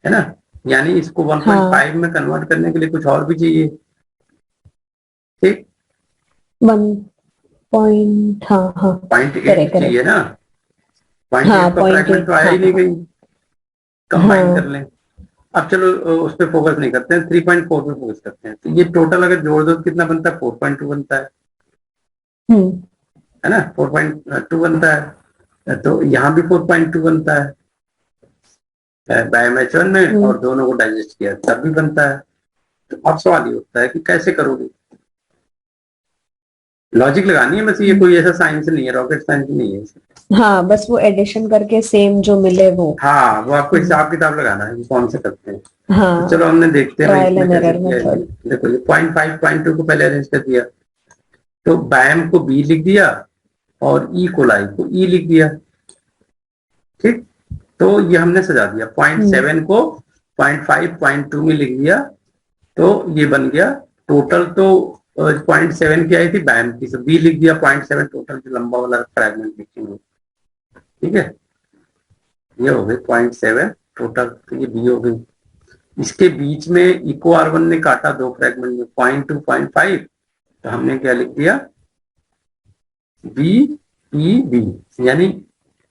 है ना, यानी इसको हाँ 1.5 में कन्वर्ट करने के लिए कुछ और भी चाहिए, ठीक, 1 हाँ हाँ 0.8 करेक्ट चाहिए करेक्ट ना, 0.8 हाँ का पॉइंट फ्रैगमेंट 8 तो आया हाँ ही नहीं हाँ कहीं, कंबाइन कर हाँ लें। अब चलो उस पर फोकस नहीं करते हैं, 3.4 पे फोकस करते हैं, तो ये टोटल अगर जोड़ दो तो कितना बनता है 4.2 बनता हम्म है ना, 4.2 बनता है, तो यहाँ भी 4.2 बनता है बायोमेचन में, हम्म और दोनों को डाइजेस्ट किया तब भी बनता है। तो अब सवाल ये होता है कि कैसे करोगे, लॉजिक लगानी है बस, ये कोई ऐसा साइंस नहीं है, रॉकेट साइंस नहीं है। हाँ बस वो एडिशन करके सेम जो मिले वो हाँ वो आपको हम्म हिसाब किताब लगाना है कि कौन से करते हैं। तो चलो हाँ हमने देखते हैं भाई ट्रायल इसमें एंड कैसे एरर किया है। मेथड देखो ये 0.5 0.2 को पहले अरेंज कर दिया, तो बैम को बी लिख दिया और ई कोलाई को ई लिख दिया, ठीक। तो ये हमने सजा दिया, 0.7 को 0.5 0.2 में लिख दिया, तो ये बन गया टोटल, तो 0.7 की आई थी बैम की, तो बी लिख दिया 0.7, टोटल जो लंबा वाला फ्रैगमेंट लिखेंगे, ठीक है। ये हो गई 0.7 टोटल, तो ये बी हो गई। इसके बीच में इको R1 ने काटा दो फ्रैगमेंट में 0.2 0.5, तो हमने क्या लिख दिया बी ई बी, यानी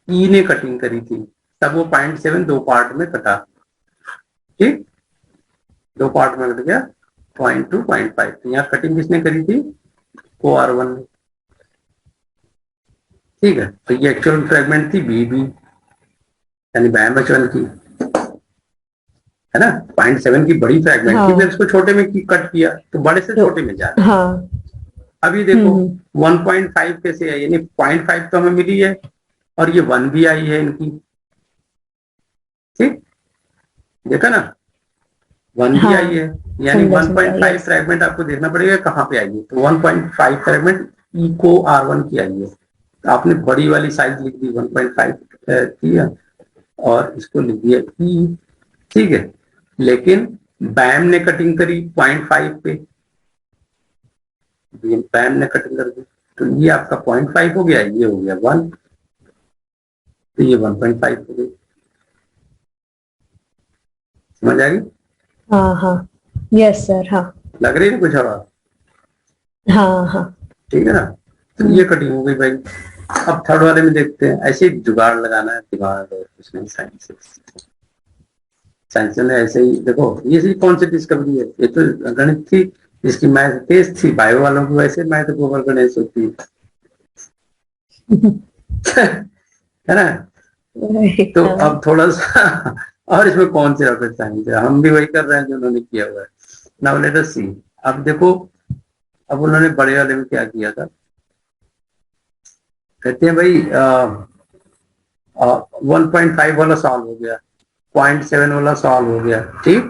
ई ने कटिंग करी थी, तब वो 0.7 दो पार्ट में कटा, ठीक, दो पार्ट में कट गया 0.2 0.5। तो यहाँ कटिंग किसने करी थी, ओ आर वन ने, ठीक है। तो ये एक्चुअल फ्रेगमेंट थी बी बी, यानी बैम एच1 की, है ना। 0.7 की बड़ी फ्रेगमेंट थी, हाँ फिर इसको छोटे में कट किया तो बड़े से तो छोटे में जा रहा है। हाँ अब ये देखो 1.5 कैसे है, यानी 0.5 तो हमें मिली है और ये 1 भी आई है इनकी, ठीक, देखा ना, 1 भी हाँ आई है, यानी समझा समझा 1.5 यस फ्रेगमेंट आपको देखना पड़ेगा कहाँ पे आई है। तो 1.5 फ्रेगमेंट ई को R1 की आई है, तो आपने बड़ी वाली साइज लिख दी 1.5 की है, और इसको लिख दिया ई, ठीक है। लेकिन बैम ने कटिंग करी 0.5 पे, बैम ने कटिंग कर दी, तो ये आपका 0.5 हो गया, ये हो गया 1, तो ये 1.5 हो गई, समझ आ गई, हाँ हाँ यस सर हाँ लग रही है कुछ हवा, हाँ हाँ ठीक है ना। तो ये कटिंग हो गई भाई। अब थर्ड वाले में देखते हैं, ऐसे ही जुगाड़ लगाना है, दिमाग और कुछ नहीं, साइंस ने ऐसे ही देखो, ये सी कौन सी डिस्कवरी है, ये तो गणित थी, इसकी मैथ तेज थी, बायो वालों की वैसे मैथ गोबर गणेश होती है ना। तो हाँ अब थोड़ा सा और इसमें कौन सी रॉकेट साइंस है, हम भी वही कर रहे हैं जो उन्होंने किया हुआ है। नाउ लेट अस सी, अब देखो, अब उन्होंने बड़े वाले में क्या किया था, कहते हैं भाई 1.5 वाला सॉल्व हो गया, 0.7 वाला सॉल्व हो गया, ठीक,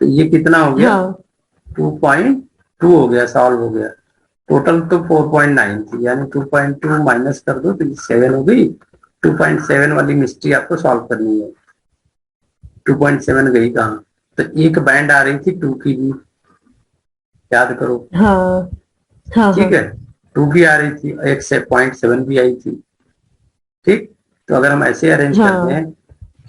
तो ये कितना हो गया, हाँ 2.2 हो गया, सॉल्व हो गया। टोटल तो 4.9 थी, यानी 2.2 माइनस कर दो तो 7 हो गई। 2.7 वाली मिस्ट्री आपको सॉल्व करनी है, 2.7 गई कहाँ, तो एक बैंड आ रही थी 2 की भी, याद करो, हाँ हाँ ठीक हाँ है, 2 भी आ रही थी, एक से 0.7 भी आई थी, ठीक। तो अगर हम ऐसे अरेंज करते हाँ हैं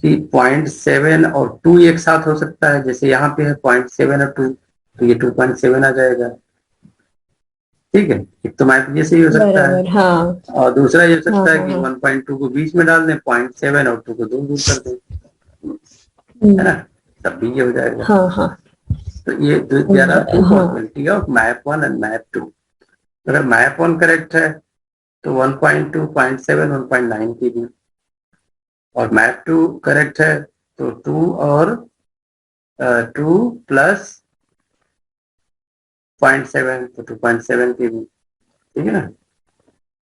कि 0.7 और 2 एक साथ हो सकता है, जैसे यहाँ पे है 0.7 और 2, तो ये 2.7 आ जाएगा, ठीक है। एक तो मैथ ये सही हो सकता है, बराबर हाँ और दूसरा ये हो हाँ सकता है हाँ कि हाँ 1.2 को बीच में डाल दें, 0.7 और 2 को दूर कर दें, है ना, तब भी ये हो जाएगा। हाँ हाँ तो ये देयर आर टू हाँ possibility of map 1 and map 2। अगर मैप 1 करेक्ट है तो 1.2 0.7 1.9 की भी, और मैप 2 करेक्ट है तो 2 और 2 प्लस 0.7 तो 2.7 की भी, ठीक है ना,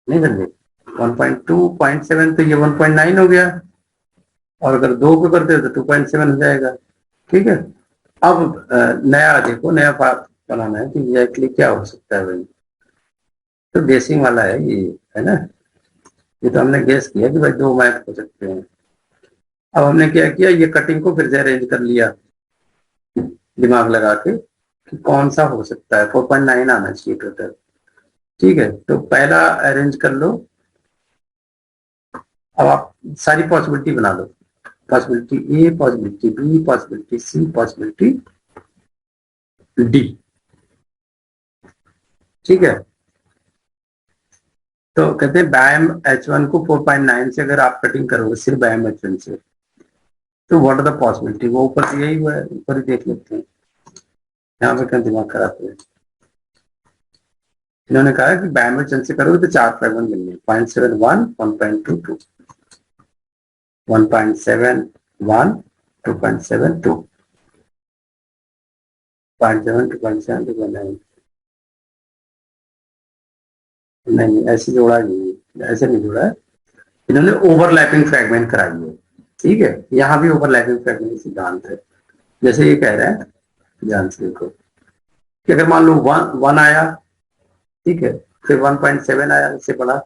नहीं समझे, 1.2 0.7 तो ये 1.9 हो गया, और अगर 2 को करते हो तो 2.7 हो जाएगा, ठीक है। अब नया देखो, नया पार्ट बनाना है कि एग्जैक्टली क्या हो सकता है भाई, तो गेसिंग वाला है ये, है ना। ये तो हमने गेस किया कि भाई 2 मैप हो सकते हैं। अब हमने क्या किया, ये कटिंग को फिर से अरेंज कर लिया दिमाग लगा के कि कौन सा हो सकता है, 4.9 आना चाहिए टोटल, ठीक है। तो पहला अरेंज कर लो, अब आप सारी पॉसिबिलिटी बना लो, पॉसिबिलिटी ए, पॉसिबिलिटी बी, पॉसिबिलिटी सी, पॉसिबिलिटी डी, ठीक है। तो कहते हैं बैम H1 को 4.9 से अगर आप कटिंग करोगे, सिर्फ बैम H1 से, तो व्हाट आर द पॉसिबिलिटी, वो ऊपर दिया ही हुआ है, ऊपर ही देख लेते हैं, यहाँ पे क्या दिमाग खराब है। इन्होंने कहा कि बैम H1 से करोगे तो 4 फ्रेगमेंट मिलेंगे, 0.71 1.22 1.71 2.72 0.7 2.7 2.9, नहीं ऐसे जोड़ा नहीं, ऐसे नहीं जोड़ा है, इन्होंने ओवरलैपिंग फ्रेगमेंट कराई है, ठीक है। यहाँ भी ओवरलैपिंग फ्रेगमेंट सिद्धांत है, जैसे ये कह रहा है, ध्यान से देखो कि अगर मान लो 1 आया, ठीक है, फिर 1.7 आया इससे बड़ा,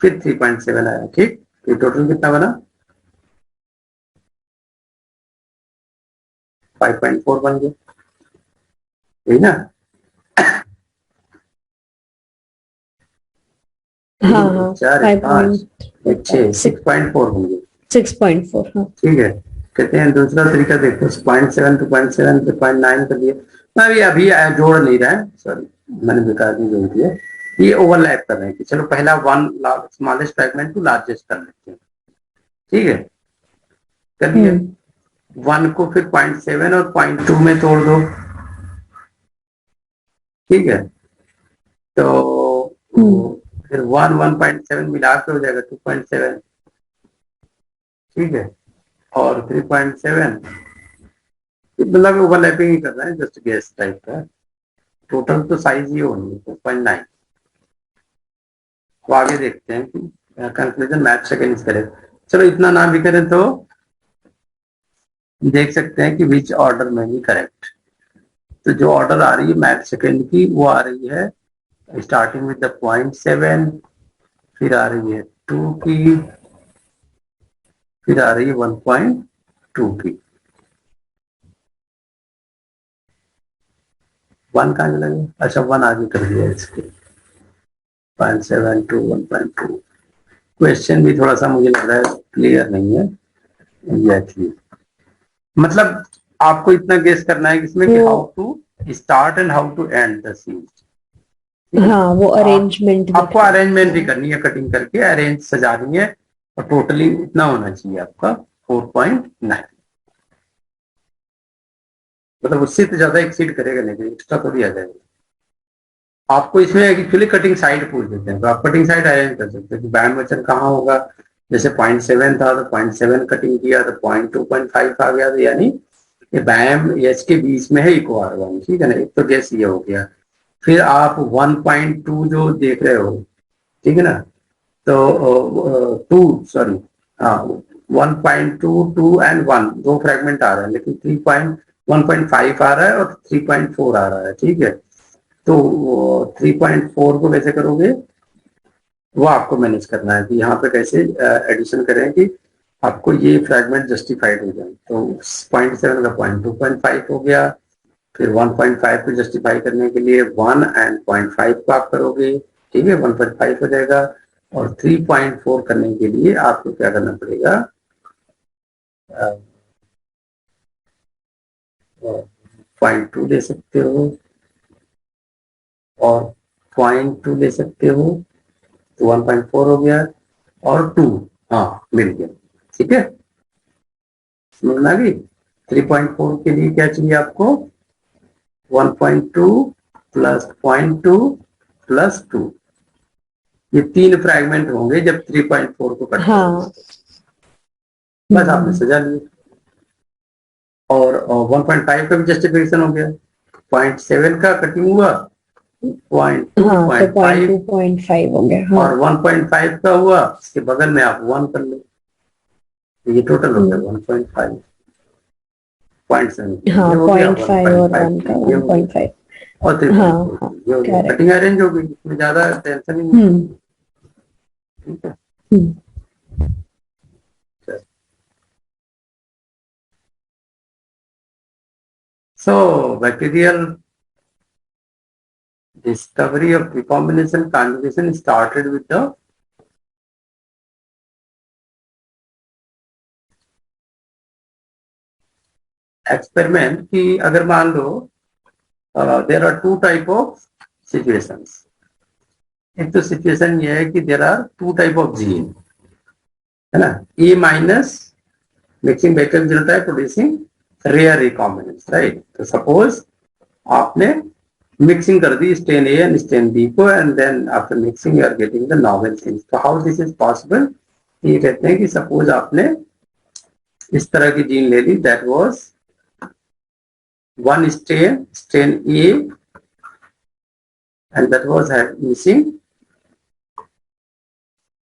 फिर 3.7 आया, ठीक, तो टोटल कितना बना, 5.4 बन गया, यही ना, हाँ हाँ 4 5 6 6.4 बन गया, 6.4 हाँ ठीक है। कहते हैं दूसरा तरीका देखो, 0.7 2.7 5.9 कर दिया, मैं अभी जोड़ नहीं रहा है, सॉरी मैंने बेकार नहीं जोड़ दिया, ये ओवरलैप कर रहे हैं कि चलो पहला one smallest fragment to largest कर लेते हैं, ठीक है, कर दिया। वन को फिर 0.7 और 0.2 में तोड़ दो, ठीक है, तो फिर 1.7 मिला के हो जाएगा 2.7, ठीक है, और 3.7 मतलब ओवरलैपिंग ही कर रहे हैं, जस्ट गेस टाइप का। टोटल तो साइज ही होनी है 2.9। तो आगे देखते हैं कि कंक्लूजन मैथ सेकेंड्स करें। चलो इतना ना भी करें तो देख सकते हैं कि विच ऑर्डर में भी करेक्ट। तो जो ऑर्डर आ रही है मैथ सेकेंड की वो आ रही है स्टार्टिंग विद द 0.7, फिर आ रही है 2 की, फिर आ रही है 1.2 की। 1 कहाँ चला गया? अच्छा 1 आगे कर दिया इसके, 0.7 to 1.2। क्वेश्चन भी थोड़ा सा मुझे लग रहा है क्लियर नहीं है एग्जैक्टली। मतलब आपको इतना गेस करना है इसमें कि how to start and how to end the scene. हाँ, वो अरेंजमेंट आपको अरेंजमेंट भी करनी है, कटिंग करके अरेंज सजानी है, और टोटली इतना होना चाहिए आपका 4.9। मतलब उससे तो ज्यादा एक्सीड करेगा नहीं, एक्स्ट्रा तो दिया जाएगा। आपको इसमें एक्चुअली कटिंग साइड पूछ देते हैं, तो आप कटिंग साइड अरेंज कर सकते हैं कि बैंड वचन कहाँ होगा। जैसे 0.7 था तो 0.7 कटिंग किया तो 0.2.5 आ गया, तो यानी ये बैम एच के बीच में है इको आर वन, ठीक है ना, एक तो गैस ये हो गया। फिर आप 1.2 जो देख रहे हो, ठीक है ना, तो 2 सॉरी, हाँ 1.2 2 एंड 1 दो फ्रेगमेंट आ रहे हैं, लेकिन 1.5 आ रहा है और 3.4 आ रहा है, ठीक है। तो 3.4 को कैसे करोगे, वो आपको मैनेज करना है कि यहाँ पे कैसे एडिशन करें कि आपको ये फ्रैगमेंट जस्टिफाइड हो जाए। तो 0.7 का 0.2.5 हो गया, फिर 1.5 को जस्टिफाई करने के लिए 1 एंड 0.5 को आप करोगे, ठीक है, 1.5 हो जाएगा। और 3.4 करने के लिए आपको क्या करना पड़ेगा, 0.2 ले सकते हो और 0.2 ले सकते हो, तो 1.4 हो गया और 2, हाँ मिल गया, ठीक है, समझ में आ गई। 3.4 के लिए क्या चाहिए आपको, 1.2 प्लस 0.2 प्लस 2, ये 3 फ्रैगमेंट होंगे जब 3.4 को कट करोगे। बस आपने सजा लिए। और 1.5 का भी जस्टिफिकेशन हो गया, 0.7 का कटिंग हुआ, 0.2.5 हो गया, और 1.5 का हुआ, इसके बगल में आप 1 कर लो, तो ये टोटल हो गया 1.5, 0.7 हाँ, ये हो गया 0.5 और 1 का 1.5 और 3.4 ये हो गया। कटिंग अरेंज हो गई, इसमें ज्यादा टेंशन ही नहीं, ठीक है। So bacterial discovery of recombination conjugation started with the experiment कि अगर मान लो there are 2 type of situations। एक तो सिचुएशन ये है कि there are 2 type of gene, है ना, A minus mixing bacterial genotype producing rare recombinants, right. तो सपोज आपने मिक्सिंग कर दी strain A and strain B को, and then after mixing you are getting the novel things. तो how this is possible, ये कहते हैं कि सपोज आपने इस तरह की जीन ले ली, that was one strain A, and that was missing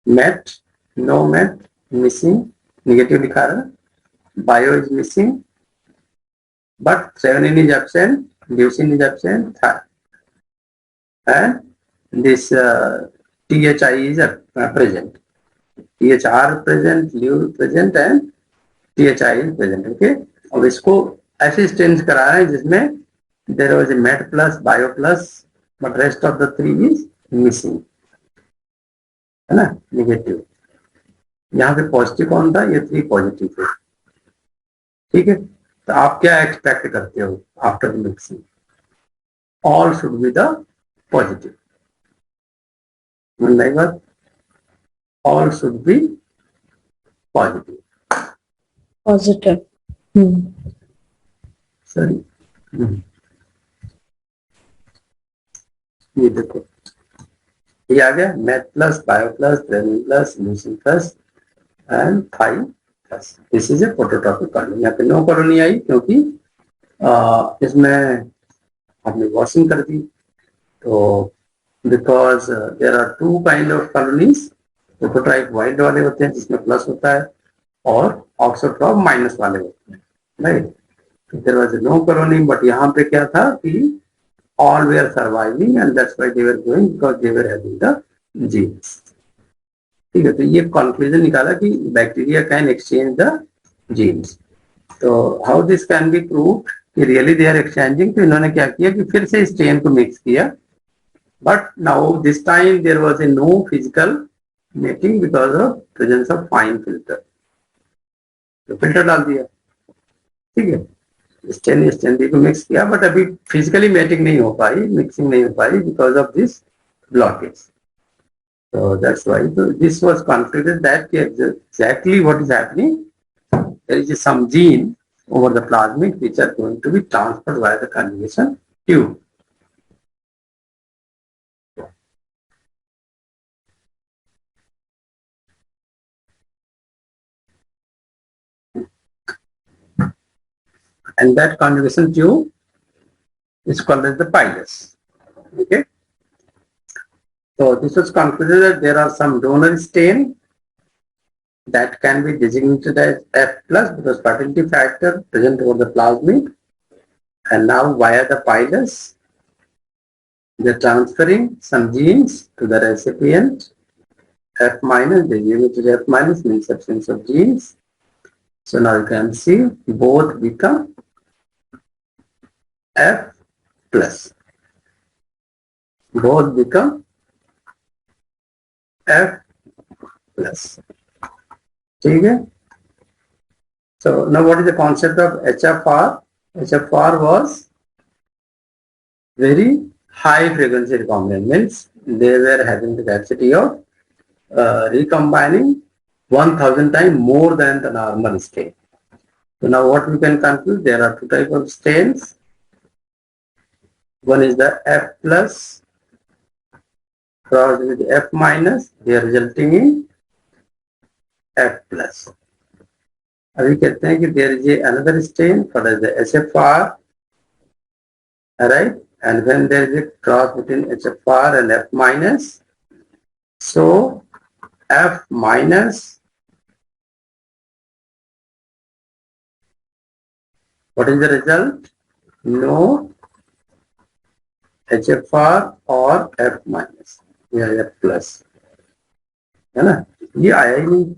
met, no met, missing, negative लिखा रहा, bio is missing, but threonine is absent, leucine is absent, and this THI is present. THR present, Leu present, and THI is present. Okay. अब इसको ऐसे stains करा रहे हैं जिसमें there was a MET plus, bio plus, but rest of the 3 is missing, है ना, negative. यहाँ पे पॉजिटिव कौन था, ये 3 पॉजिटिव थे, ठीक है। तो आप क्या एक्सपेक्ट करते हो after mixing, all should be the positive, समझ आई बात? All should be positive. Positive. Sorry, ये देखो, ये आ गया मैथ प्लस, बायो प्लस, ब्रेविन plus, leucine plus and thi plus. This is a phototropic colony. यहाँ पे नो कॉलोनी आई क्योंकि इसमें आपने वॉशिंग कर दी, तो because there are two kind of colonies. Phototropic white वाले होते हैं जिसमें प्लस होता है, और ऑक्सोट्रॉप माइनस वाले होते हैं, right? There was no colony, but यहाँ पे क्या था कि all were surviving and that's why they were growing because they were having the genes. ठीक है, तो ये कंक्लूजन निकाला कि bacteria can exchange the genes. तो how this can be proved कि रियली दे आर एक्सचेंजिंग? तो इन्होंने क्या किया कि फिर से स्ट्रेन को मिक्स किया, but now this time there was a no physical mating because of presence of fine filter. तो फिल्टर डाल दिया, ठीक है, स्टेन को मिक्स किया, बट अभी फिजिकली मैटिंग नहीं हो पाई, मिक्सिंग नहीं हो पाई because of this blockage. So that's why this was concluded that exactly what is happening, there is some gene over the plasmid which are going to be transferred via the conjugation tube. And that conjugation tube is called as the pilus. Okay. So this was concluded that there are some donor stain that can be designated as F plus because fertility factor present over the plasmid, and now via the pilus they're transferring some genes to the recipient. F minus, they give it to F minus means absence of genes. So now you can see both become F plus. Both become F plus. Okay. So now what is the concept of HFR? HFR was very high frequency recombinant, means they were having the capacity of recombining 1000 times more than the normal stain. So now what we can conclude, there are two types of stains. One is the F plus crossed with F minus, they are resulting in F plus. अभी कहते हैं कि there is another stain called as the HFR, right? And when there is a cross between HFR and F minus, so F minus, what is the result? No HFR or F minus, या F plus, है ना? ये आया ही नहीं।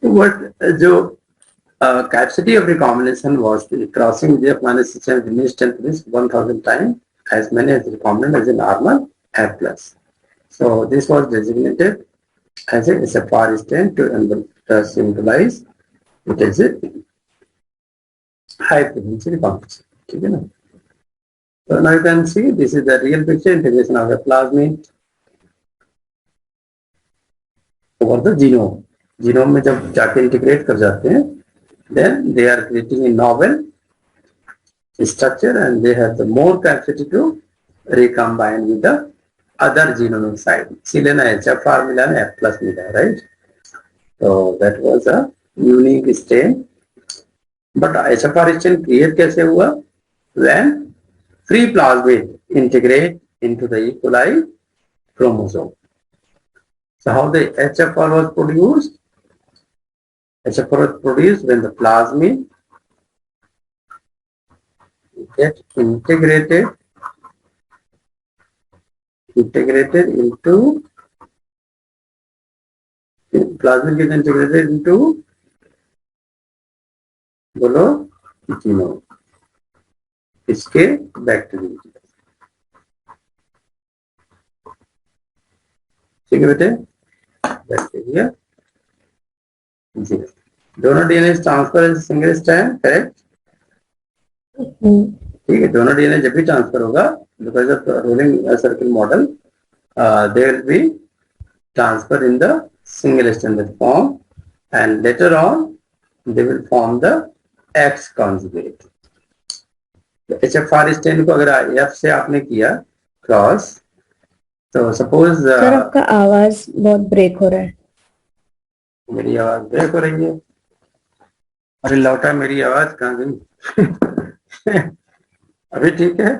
What जो capacity of recombination was the crossing with F minus system diminished strength is 1000 times as many as recombinant as a normal F plus. So this was designated as a SFR stain to symbolize it as a high frequency recombination. ठीक है ना? So now you can see this is the real picture integration of the plasmid over the genome. Genome में जब जाके integrate कर जाते हैं, then they are creating a novel structure and they have the more capacity to recombine with the other genome inside. इसीलिए ना HFR मिला ना F plus मिला, right? So that was a unique stain. But HFR stain create कैसे हुआ? When free plasmid integrate into the E. coli chromosome. So how the HFR was produced? HFR was produced when the plasmid get integrated into plasmid get integrated into बोलो genome, इसके bacteria. ठीक है बेटे, bacteria genome, दोनों DNA transfer single strand, correct? ठीक है, दोनों DNA जब भी ट्रांसफर होगा because of rolling circle model they will be transfer in the single standard form and later on they will form the x conjugate. HFR stand को अगर F से आपने किया क्रॉस, तो सपोज सर आपका आवाज बहुत ब्रेक हो रहा है। मेरी आवाज ब्रेक हो रही है? अरे लौटा, मेरी आवाज कहाँ गई? अभी ठीक है?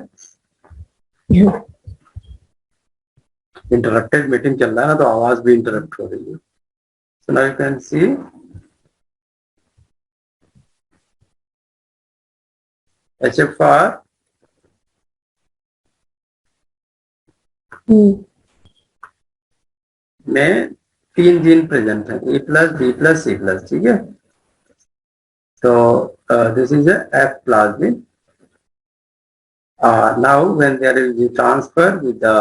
इंटरप्टेड मीटिंग चल रहा है ना, तो आवाज भी इंटरप्ट हो रही है। So now you can C HFR में 3 जीन प्रेजेंट है, E plus, B plus, C plus, ठीक है। तो this is F plasmid. Now when there is the transfer with the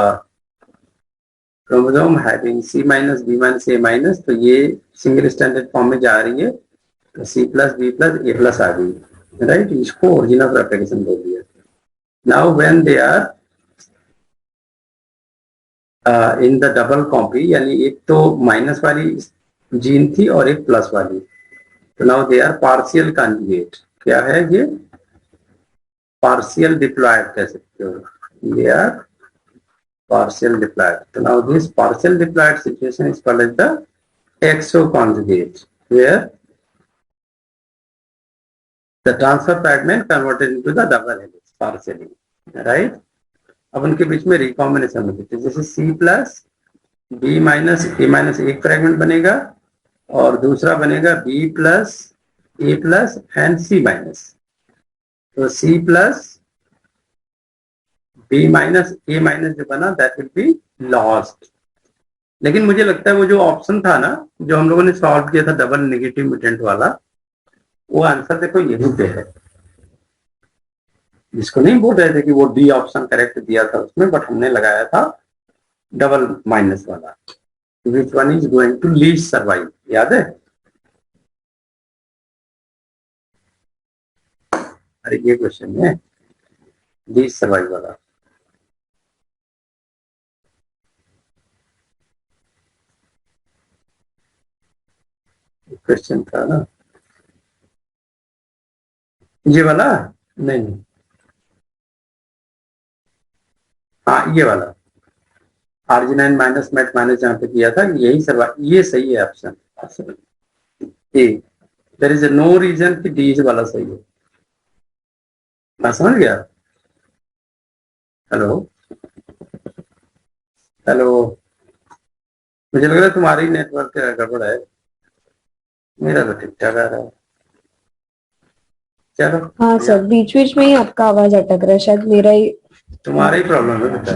chromosome having C minus, B minus, A minus, तो ये single standard form में जा रही है, तो C plus, B plus, A plus आ गई, राइट। इसको ओरिजिन ऑफ रेप्लिकेशन बोल दिया। Now when they are in the double copy, यानी एक तो माइनस वाली जीन थी और एक प्लस वाली, तो now they are partial conjugate. क्या है ये? पार्शियल डिप्लॉयड कह सकते हो, दे आर पार्शियल डिप्लॉयड। तो now this partial diploid situation is called as the exo conjugate, where the transfer fragment converted into the double helix partially, right. अब उनके बीच में रिकॉम्बिनेशन होती है, जैसे C plus, B minus, A minus एक fragment बनेगा और दूसरा बनेगा B plus, A plus and C minus. तो C plus, B minus, A minus जो बना दैट विल बी लॉस्ट। लेकिन मुझे लगता है वो जो ऑप्शन था ना, जो हम लोगों ने सॉल्व किया था डबल नेगेटिव म्यूटेंट वाला, वो आंसर देखो यहीं पे है। जिसको नहीं बोल रहे थे कि वो डी ऑप्शन करेक्ट दिया था उसमें, बट हमने लगाया था डबल माइनस वाला। Which one is going to least survive, याद है? अरे ये क्वेश्चन है लीस्ट सर्वाइव वाला। क्वेश्चन था ना ये वाला, नहीं, हाँ ये वाला आर्जिनाइन माइनस मेट माइनस जहाँ पे किया था, यही सर्वाइव, ये सही है option A. There is no reason कि डी वाला सही है। मैं समझ गया। हेलो हेलो, मुझे लग रहा है तुम्हारी नेटवर्क गड़बड़ है, मेरा तो ठीक ठाक आ रहा है। चलो हाँ सर, बीच बीच में ही आपका आवाज अटक रहा है, शायद मेरा ही, तुम्हारा ही प्रॉब्लम है बेटा,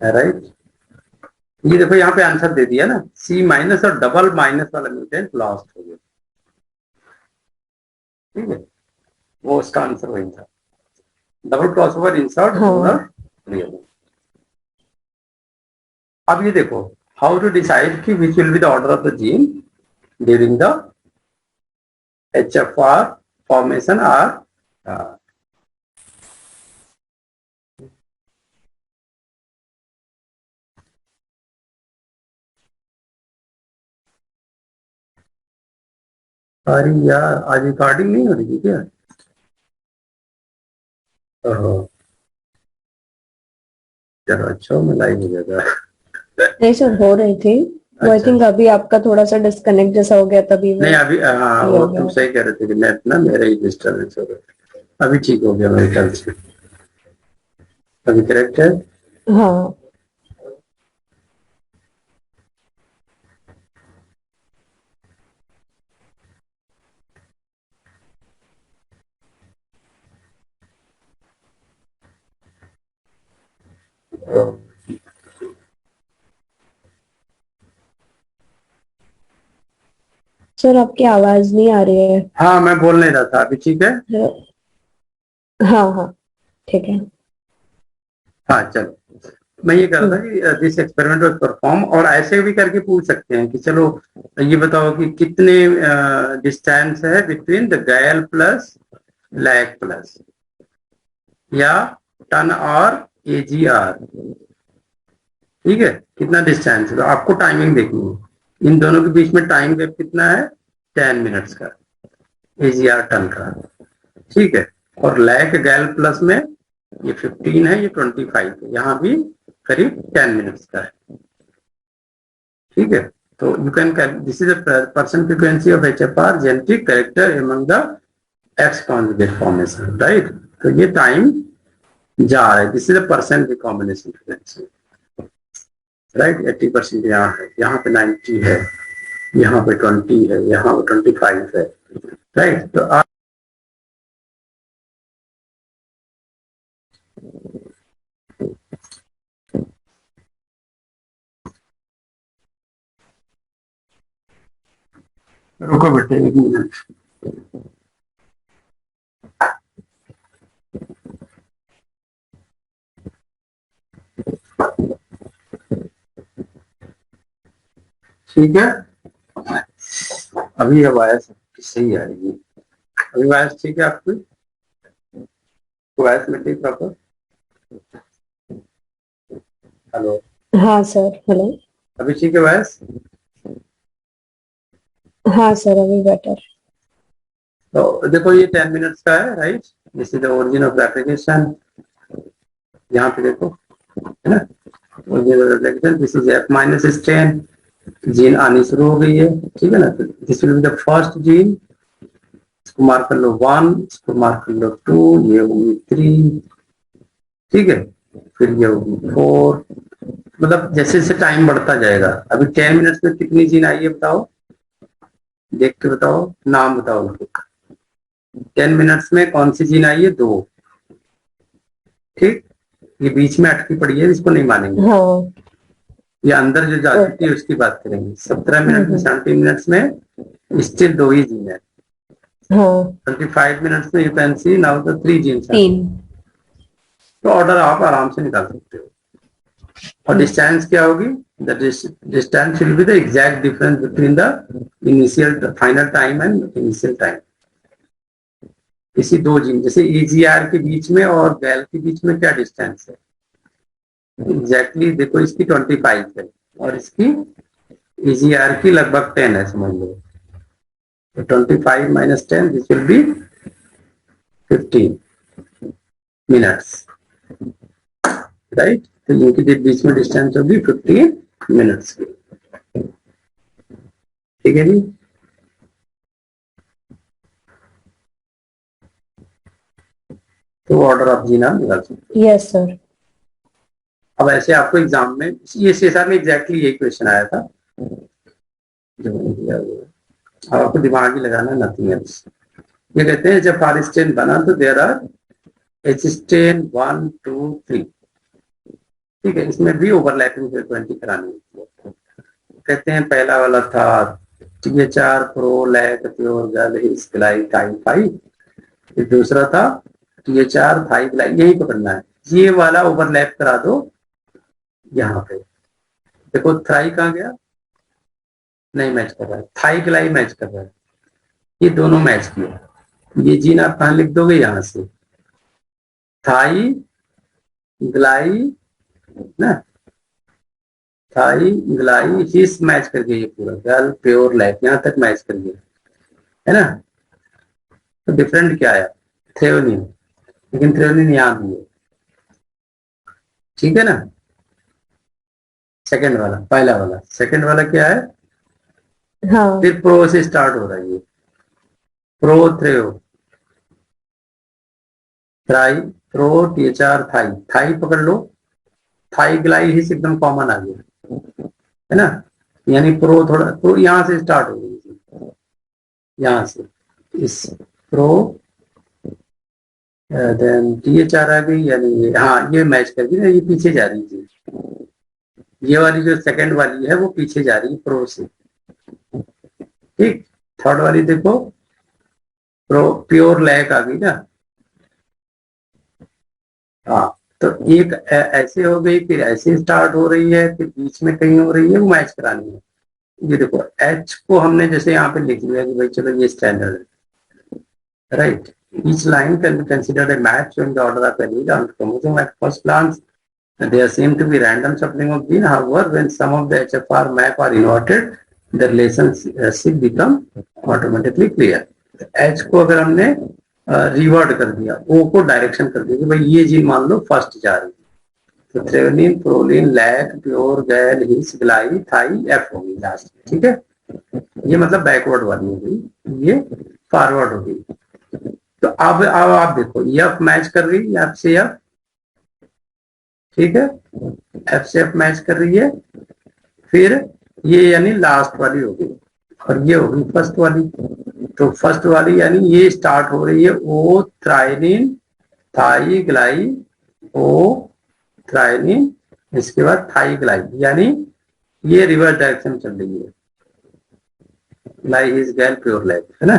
राइट। ये देखो यहाँ पे आंसर दे दिया ना, C माइनस और डबल माइनस वाला म्यूटेंट लॉस्ट हो गया, ठीक है। वो उसका आंसर वही था, double crossover insert donor real. अब ये देखो हाउ टू डिसाइड कि which will be the order of the gene during the HFR formation or अरे यार आज रिकॉर्डिंग नहीं हो रही थी क्या? ओहो, चलो अच्छा मैं लाइव हो जाएगा। नहीं सर हो रही थी वो, आई थिंक अभी आपका थोड़ा सा डिस्कनेक्ट जैसा हो गया तभी नहीं अभी हाँ, वो तुम सही कह रहे थे कि नेट ना मेरा ही डिस्टर्बेंस हो रहा है। अभी ठीक हो गया मेरे ख्याल से, अभी करेक्ट है। हाँ सर आपकी आवाज नहीं आ रही है। हाँ मैं बोल नहीं रहा था, अभी ठीक है। हाँ हाँ ठीक है। हाँ चलो, मैं ये कह रहा था कि दिस एक्सपेरिमेंट वाज परफॉर्म, और ऐसे भी करके पूछ सकते हैं कि चलो ये बताओ कि कितने डिस्टेंस है बिटवीन द गैल प्लस लैक प्लस, या टन और AGR, ठीक है, कितना डिस्टेंस है, तो आपको टाइमिंग देखनी है। इन दोनों के बीच में टाइम गैप कितना है, 10 मिनट्स का, AGR टन का, ठीक है। और लैक गैल प्लस में ये 15 है, ये 25 है, यहाँ भी करीब 10 मिनट्स का है, ठीक है। तो you can, this is percent frequency of HFR genetic character among the x conjugate formation, right. तो ये टाइम जा रहा है, this is a percent recombination frequency, right. 80% यहाँ है, यहाँ पे 90 है, यहाँ पे 20 है, यहाँ पे 25 है, राइट। तो आप रुको बेटे 1 मिनट। ठीक है, अभी आवाज सही आ रही है, अभी आवाज ठीक है आपकी, आवाज में ठीक प्रॉपर। हेलो, हाँ सर, हेलो। अभी ठीक है आवाज। हाँ सर, अभी बेटर। तो देखो ये 10 मिनट्स का है, right. This is the origin of the application, यहाँ पे देखो, है ना, origin of application, this is F-10, gene आनी शुरू हो गई है, ठीक है ना। This will be the first gene, इसको मार्क कर लो 1, इसको मार्क कर लो 2, ये होगी 3, ठीक है, फिर ये होगी 4, मतलब जैसे जैसे टाइम बढ़ता जाएगा। अभी 10 मिनट्स में कितनी जीन आई है बताओ, देख के बताओ, नाम बताओ उनके। 10 मिनट्स में कौन सी जीन आई है, 2, ठीक। ये बीच में अटकी पड़ी है, इसको नहीं मानेंगे। हाँ, ये अंदर जो जा चुकी है उसकी बात करेंगे। 17 मिनट में, 17 मिनट्स में स्टिल 2 ही जीन है। हाँ, 25 मिनट्स में you can see now the 3 genes. 3। तो ऑर्डर आप आराम से निकाल सकते हो। और डिस्टेंस क्या होगी, the distance will be the exact difference between the initial final time and initial time. इसी 2 जीन, जैसे AGR के बीच में और गैल के बीच में क्या डिस्टेंस है, एग्जैक्टली देखो, इसकी 25 है और इसकी AGR की लगभग 10 है, समझ लो। तो 25 minus 10, this will B 15 minutes, right. तो इनके बीच में डिस्टेंस होगी 15 मिनट्स की, ठीक है जी। तो ऑर्डर ऑफ जीन आप निकाल सकते हो। Yes sir. अब ऐसे आपको एग्जाम में ये CSR में एग्जैक्टली यही क्वेश्चन आया था जो मैंने दिया हुआ है। अब आपको दिमाग ही लगाना, नथिंग एल्स। ये कहते हैं जब R स्टेन बना तो देयर आर H स्टेन 1 2 3, ठीक है। इसमें भी ओवरलैपिंग फ्रीक्वेंसी करानी होती है। कहते हैं पहला वाला था THR प्रो लैक प्योर गल हिस्कलाई टाइप 5, फिर दूसरा था THR थाई ग्लाई, यही पकड़ना है। ये वाला ओवरलैप करा दो यहाँ पे, देखो थ्राई कहाँ गया, नहीं मैच कर रहा है, थाई ग्लाई मैच कर रहा है, ये दोनों मैच किया। ये जीन आप कहाँ लिख दोगे, यहाँ से थाई ग्लाई ना, थाई ग्लाई हिस मैच कर गया, ये पूरा गल प्योर लैक यहाँ तक मैच कर गया, है ना। तो डिफरेंट क्या आया, थ्रेओनिन, लेकिन थ्रेओनिन यहाँ भी है, ठीक है ना। सेकंड वाला, पहला वाला, सेकंड वाला क्या है, हाँ, फिर प्रो से स्टार्ट हो रहा है, ये प्रो थ्रेओ थ्राई प्रो THR थाई, थाई पकड़ लो, थाई ग्लाई हिस एकदम कॉमन आ गया, है ना। यानी प्रो थोड़ा, तो यहाँ से स्टार्ट हो गई, यहाँ से इस प्रो, देन THR आ गई, यानी हाँ ये मैच कर गई ना, ये पीछे जा रही थी, ये वाली जो सेकंड वाली है वो पीछे जा रही है प्रो से, ठीक। थर्ड वाली देखो, प्रो प्योर लैक आ गई ना, हाँ। तो एक ऐसे हो गई, फिर ऐसे स्टार्ट हो रही है, फिर बीच में कहीं हो रही है, वो मैच करानी है। ये देखो H को हमने जैसे यहाँ पे लिख लिया कि भाई चलो ये स्टैंडर्ड है, right. Each line can be considered a match when the order of allele on chromosome at first glance. There seem to be random shuffling of gene. However, when some of the HFR map are inverted, the relationship become automatically clear. H को अगर हमने revert कर दिया, O को direction कर दिया कि भाई ये जीन मान लो फर्स्ट जा रही है, तो थ्रेवनिन, प्रोलिन, लैक, प्योर, गैल, हिस, ग्लाई, थाई, एफ होगी लास्ट में, ठीक है। ये मतलब बैकवर्ड वाली हो गई, ये फॉरवर्ड हो गई। तो अब आप देखो, एफ मैच कर रही है एफ से एफ, ठीक है, एफ से एफ मैच कर रही है, फिर ये यानी लास्ट वाली होगी और ये होगी फर्स्ट वाली। तो फर्स्ट वाली यानी ये स्टार्ट हो रही है ओ थ्राइनिन थाई ग्लाई, ओ थ्राइनिन, इसके बाद थाई ग्लाई, यानी ये रिवर्स डायरेक्शन चल रही है, लाई इज गैल प्योर लाइफ, है ना।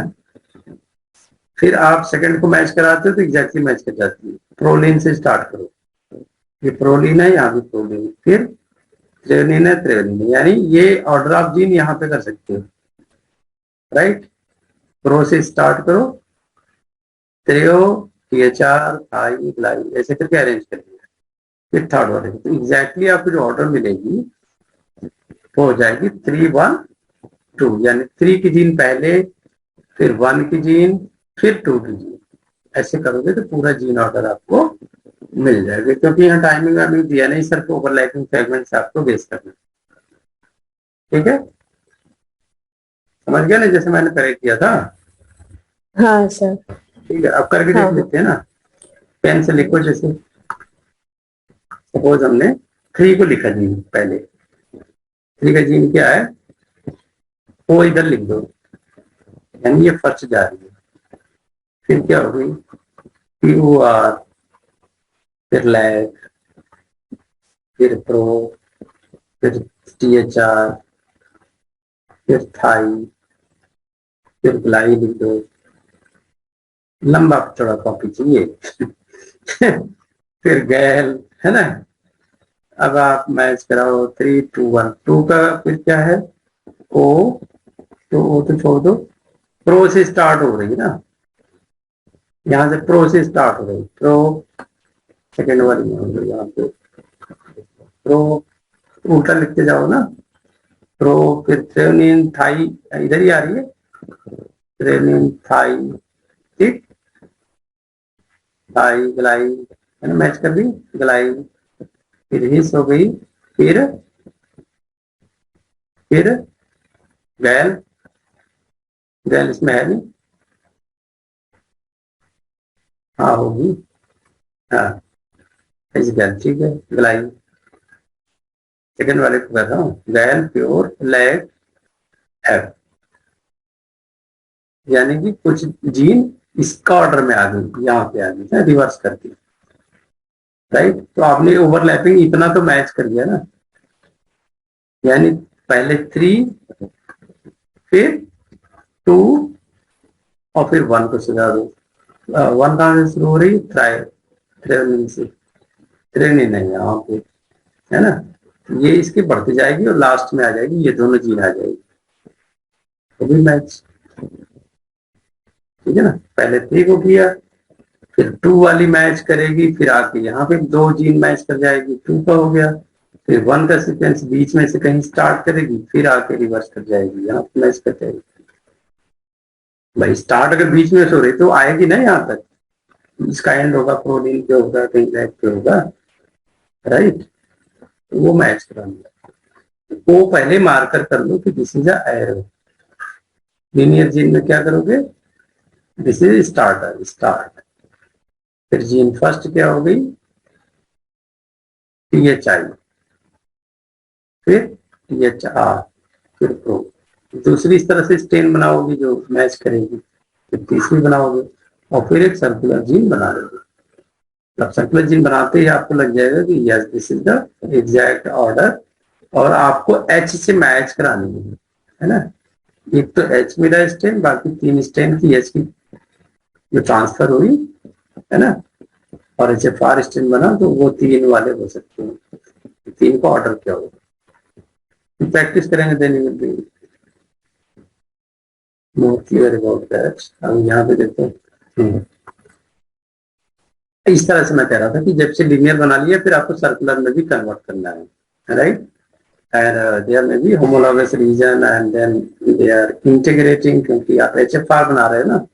फिर आप सेकंड को मैच कराते हो तो एग्जैक्टली मैच कर जाती है। प्रोलिन से स्टार्ट करो, ये प्रोलिन है, यहाँ भी प्रोलिन, फिर थ्रेवनिन है, थ्रेवनिन, यानी ये ऑर्डर ऑफ जीन यहाँ पे कर सकते हो, राइट। प्रो से स्टार्ट करो, थ्रेओ, THR, थाई, ग्लाई, ऐसे करके अरेंज कर दिया। फिर थर्ड वाले, तो एग्जैक्टली आपको जो ऑर्डर मिलेगी वो हो जाएगी 3, 1, 2, यानी 3 की जीन पहले, फिर 1 की जीन, फिर 2 की जीन, ऐसे करोगे तो पूरा जीन ऑर्डर आपको मिल जाएगा। क्योंकि यहाँ टाइमिंग अभी दिया नहीं, सिर्फ ओवरलैपिंग फ्रेगमेंट्स आपको बेस करना, ठीक है, समझ गया ना, जैसे मैंने पहले किया था। हाँ सर। ठीक है, अब करके हाँ, देख लेते हैं ना, पेन से लिखो। जैसे सपोज हमने 3 को लिखा जीन, पहले 3 का जीन क्या है, वो इधर लिख दो, यानी ये फर्स्ट जा रही है। फिर क्या हो गई, POR, फिर लैक, फिर प्रो, फिर THR, फिर थाई, फिर ग्लाई लिख दो, लंबा चौड़ा कॉपी चाहिए फिर गैल, है ना। अब आप मैच कराओ 3, 2, 1, 2 का फिर क्या है, ओ, तो ओ तो छोड़ दो, प्रो से स्टार्ट हो रही है ना, यहाँ से प्रो से स्टार्ट हो रही, प्रो सेकेंड वाली में हो गई, यहाँ पे प्रो, उल्टा लिखते जाओ ना, प्रो, फिर थ्रेवनिन थाई, इधर ही आ रही है, थ्रेवनिन थाई, ठीक, थाई ग्लाई, है ना, मैच कर दी, ग्लाई, फिर हिस हो गई, फिर गैल, गैल इसमें है नहीं, हाँ होगी, हाँ इस गैल, ठीक है, ग्लाई, सेकेंड वाले को कहता हूँ गैल, प्योर, लैक, एफ, यानी कि कुछ जीन इसका ऑर्डर में आ गई, यहाँ पे आ गई रिवर्स करके, राइट। तो आपने ओवरलैपिंग इतना तो मैच कर लिया ना, यानी पहले 3, फिर 2 और फिर 1 को सजा दो। 1 कहां से शुरू हो रही, थ्रेवनिन से, थ्रेवनिन है यहाँ पे, है ना, ये इसकी बढ़ती जाएगी और लास्ट में आ जाएगी, ये दोनों जीन आ जाएगी, तो भी मैच, ठीक है ना। पहले 3 को किया, फिर 2 वाली मैच करेगी, फिर आके यहाँ पे 2 जीन मैच कर जाएगी, 2 का हो गया, फिर 1 का सीक्वेंस बीच में से कहीं स्टार्ट करेगी, फिर आके रिवर्स कर जाएगी, यहाँ पे मैच कर जाएगी। भाई स्टार्ट अगर बीच में से हो रही तो आएगी ना यहाँ तक, इसका एंड होगा, प्रोलीन पे होगा, कहीं लैक पे होगा, राइट, वो मैच कराना। वो पहले मार्कर कर लो कि this is arrow. Linear gene में क्या करोगे, दिस इज स्टार्टर, स्टार्ट, फिर जीन फर्स्ट क्या हो गई, THI, फिर THR, फिर प्रो, दूसरी इस तरह से स्टेन बनाओगे जो मैच करेगी, फिर तीसरी बनाओगे और फिर एक सर्कुलर जीन बना लोगे। अब सर्कुलर जीन बनाते ही आपको लग जाएगा कि yes this is the exact order, और आपको H से मैच करानी है ना। एक तो H मिला स्टेन, बाकी 3 स्टेन की H की जो ट्रांसफर हुई, है ना, और HFR स्टेन बना, तो वो 3 वाले हो सकते हैं, 3 का ऑर्डर क्या होगा, प्रैक्टिस करेंगे देने में मोर क्लियर अबाउट दैट। अब यहाँ पे देखते हैं इस तरह से मैं कह रहा था कि जब से लीनियर बना लिया फिर आपको सर्कुलर में भी कन्वर्ट करना है, राइट। एंड देयर में भी homologous region and then they are integrating, क्योंकि आप HFR बना रहे हैं ना,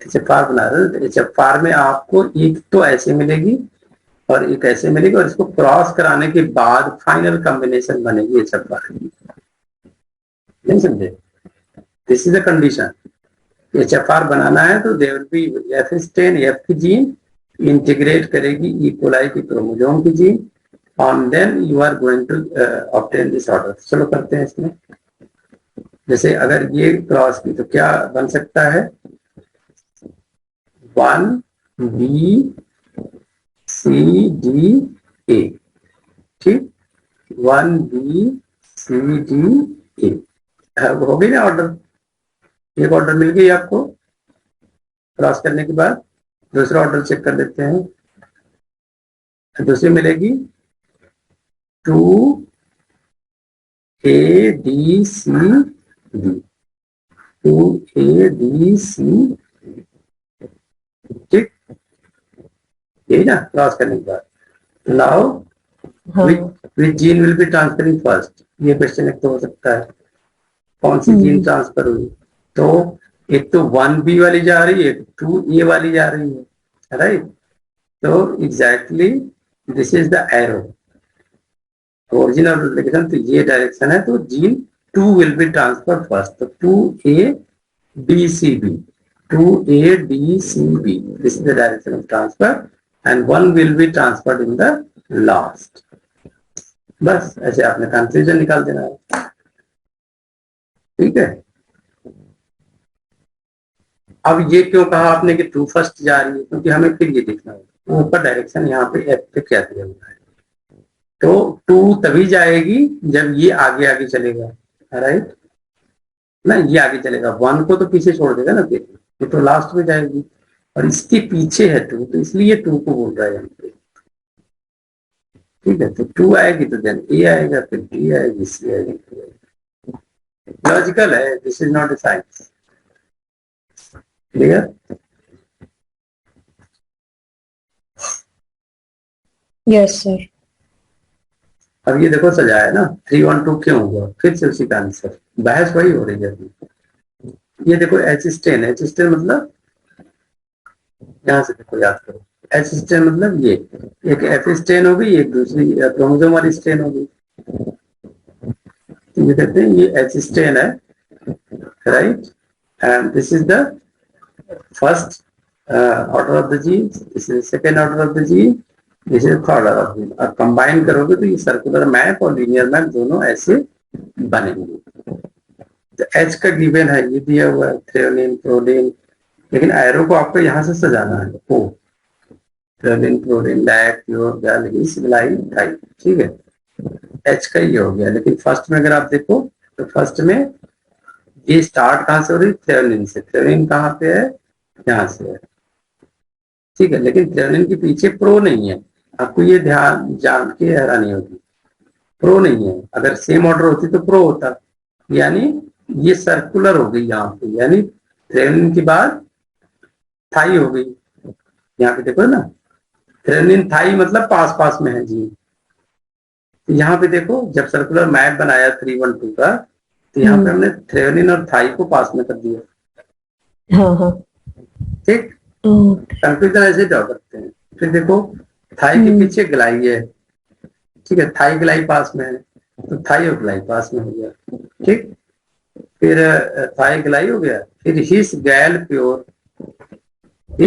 HFR बना रहे हैं, तो HFR में आपको एक तो ऐसे मिलेगी और एक ऐसे मिलेगी, और इसको क्रॉस कराने के बाद फाइनल कॉम्बिनेशन बनेगी HFR की। नहीं समझे? This is the condition. HFR बनाना है तो there will be F10 F की जीन इंटीग्रेट करेगी ई कोलाई की क्रोमोसोम की gene, and then you are going to obtain this order। चलो करते हैं इसमें। जैसे अगर ये क्रॉस की तो क्या बन सकता है, 1BCDA, ठीक, 1BCDA हो गई ना ऑर्डर। एक ऑर्डर मिल गई आपको क्रॉस करने के बाद। दूसरा ऑर्डर चेक कर लेते हैं, दूसरी मिलेगी 2ADCD, 2ADCD, ठीक, यही ना क्रॉस करने के बाद। Now which gene will be transferring first, ये क्वेश्चन एक तो हो सकता है, कौन सी जीन ट्रांसफर हुई। तो एक तो 1B वाली जा रही है, 2A वाली जा रही है, राइट। तो exactly this is the arrow, original relation तो ये डायरेक्शन है, तो gene 2 will be transfer first, तो 2ADCB, 2ADCB, this is the direction of transfer and 1 will be transferred in the last. बस ऐसे आपने कंक्लूजन निकाल देना है, ठीक है। अब ये क्यों कहा आपने कि 2 फर्स्ट जा रही है, क्योंकि हमें फिर ये देखना होगा ऊपर डायरेक्शन यहाँ पे F पे क्या दिया हुआ है। तो 2 तभी जाएगी जब ये आगे आगे चलेगा, राइट ना, ये आगे चलेगा, 1 को तो पीछे छोड़ देगा ना, फिर ये तो लास्ट में जाएगी, और इसके पीछे है 2, तो इसलिए 2 को बोल रहा है यहाँ पे, ठीक है। तो 2 आएगी तो देन A आएगा, फिर D आएगी, C आएगी, लॉजिकल है, this is not a science. Clear? Yes sir. अब ये देखो सजाया ना, 312 क्यों हुआ, फिर से उसी का आंसर, बहस वही हो रही है अभी। ये देखो H-स्टेन, H-स्टेन मतलब यहां से देखो याद करो, H-स्टेन मतलब ये एक F स्टेन हो गई, एक दूसरी क्रोमोसोम वाली स्टेन हो गई, तो ये कहते हैं ये H-स्टेन है, right, and this is the first order of the gene, this is second order of the gene, this is third order of gene, और कंबाइन करोगे तो ये सर्कुलर मैप और लीनियर मैप दोनों ऐसे बनेंगे। तो H का गिवन है, ये दिया हुआ है थ्रेओनिन प्रोलिन, लेकिन एरो को आपको यहां से सजाना है, ओ थ्रेओनिन प्रोलिन लैक प्योर गैल हिस ग्लाई थाई, ठीक है। H का ये हो गया, लेकिन फर्स्ट में अगर आप देखो तो फर्स्ट में ये स्टार्ट कहां से हो रही, थ्रेओनिन से। थ्रेओनिन कहाँ पे है, यहाँ से है, ठीक है, लेकिन थ्रेओनिन के पीछे प्रो नहीं है, आपको ये ध्यान जान के हैरानी होगी, प्रो नहीं है, अगर सेम ऑर्डर होती तो प्रो होता, यानी ये सर्कुलर हो गई यहाँ पे, यानी थ्रेओनिन के बाद थाई हो गई, यहाँ पे देखो ना, थ्रेओनिन थाई मतलब पास पास में है जी। यहाँ पे देखो जब सर्कुलर मैप बनाया 312 का, तो यहाँ पे हमने थ्रेओनिन और थाई को पास में कर दिया, हाँ हाँ, ठीक, कंफ्यूजन ऐसे ड्रॉ करते हैं। फिर देखो थाई के पीछे ग्लाई है, ठीक है, थाई ग्लाई पास में है, तो थाई और ग्लाई पास में हो गया, ठीक, फिर थाई ग्लाई हो गया, फिर हिस गैल प्योर,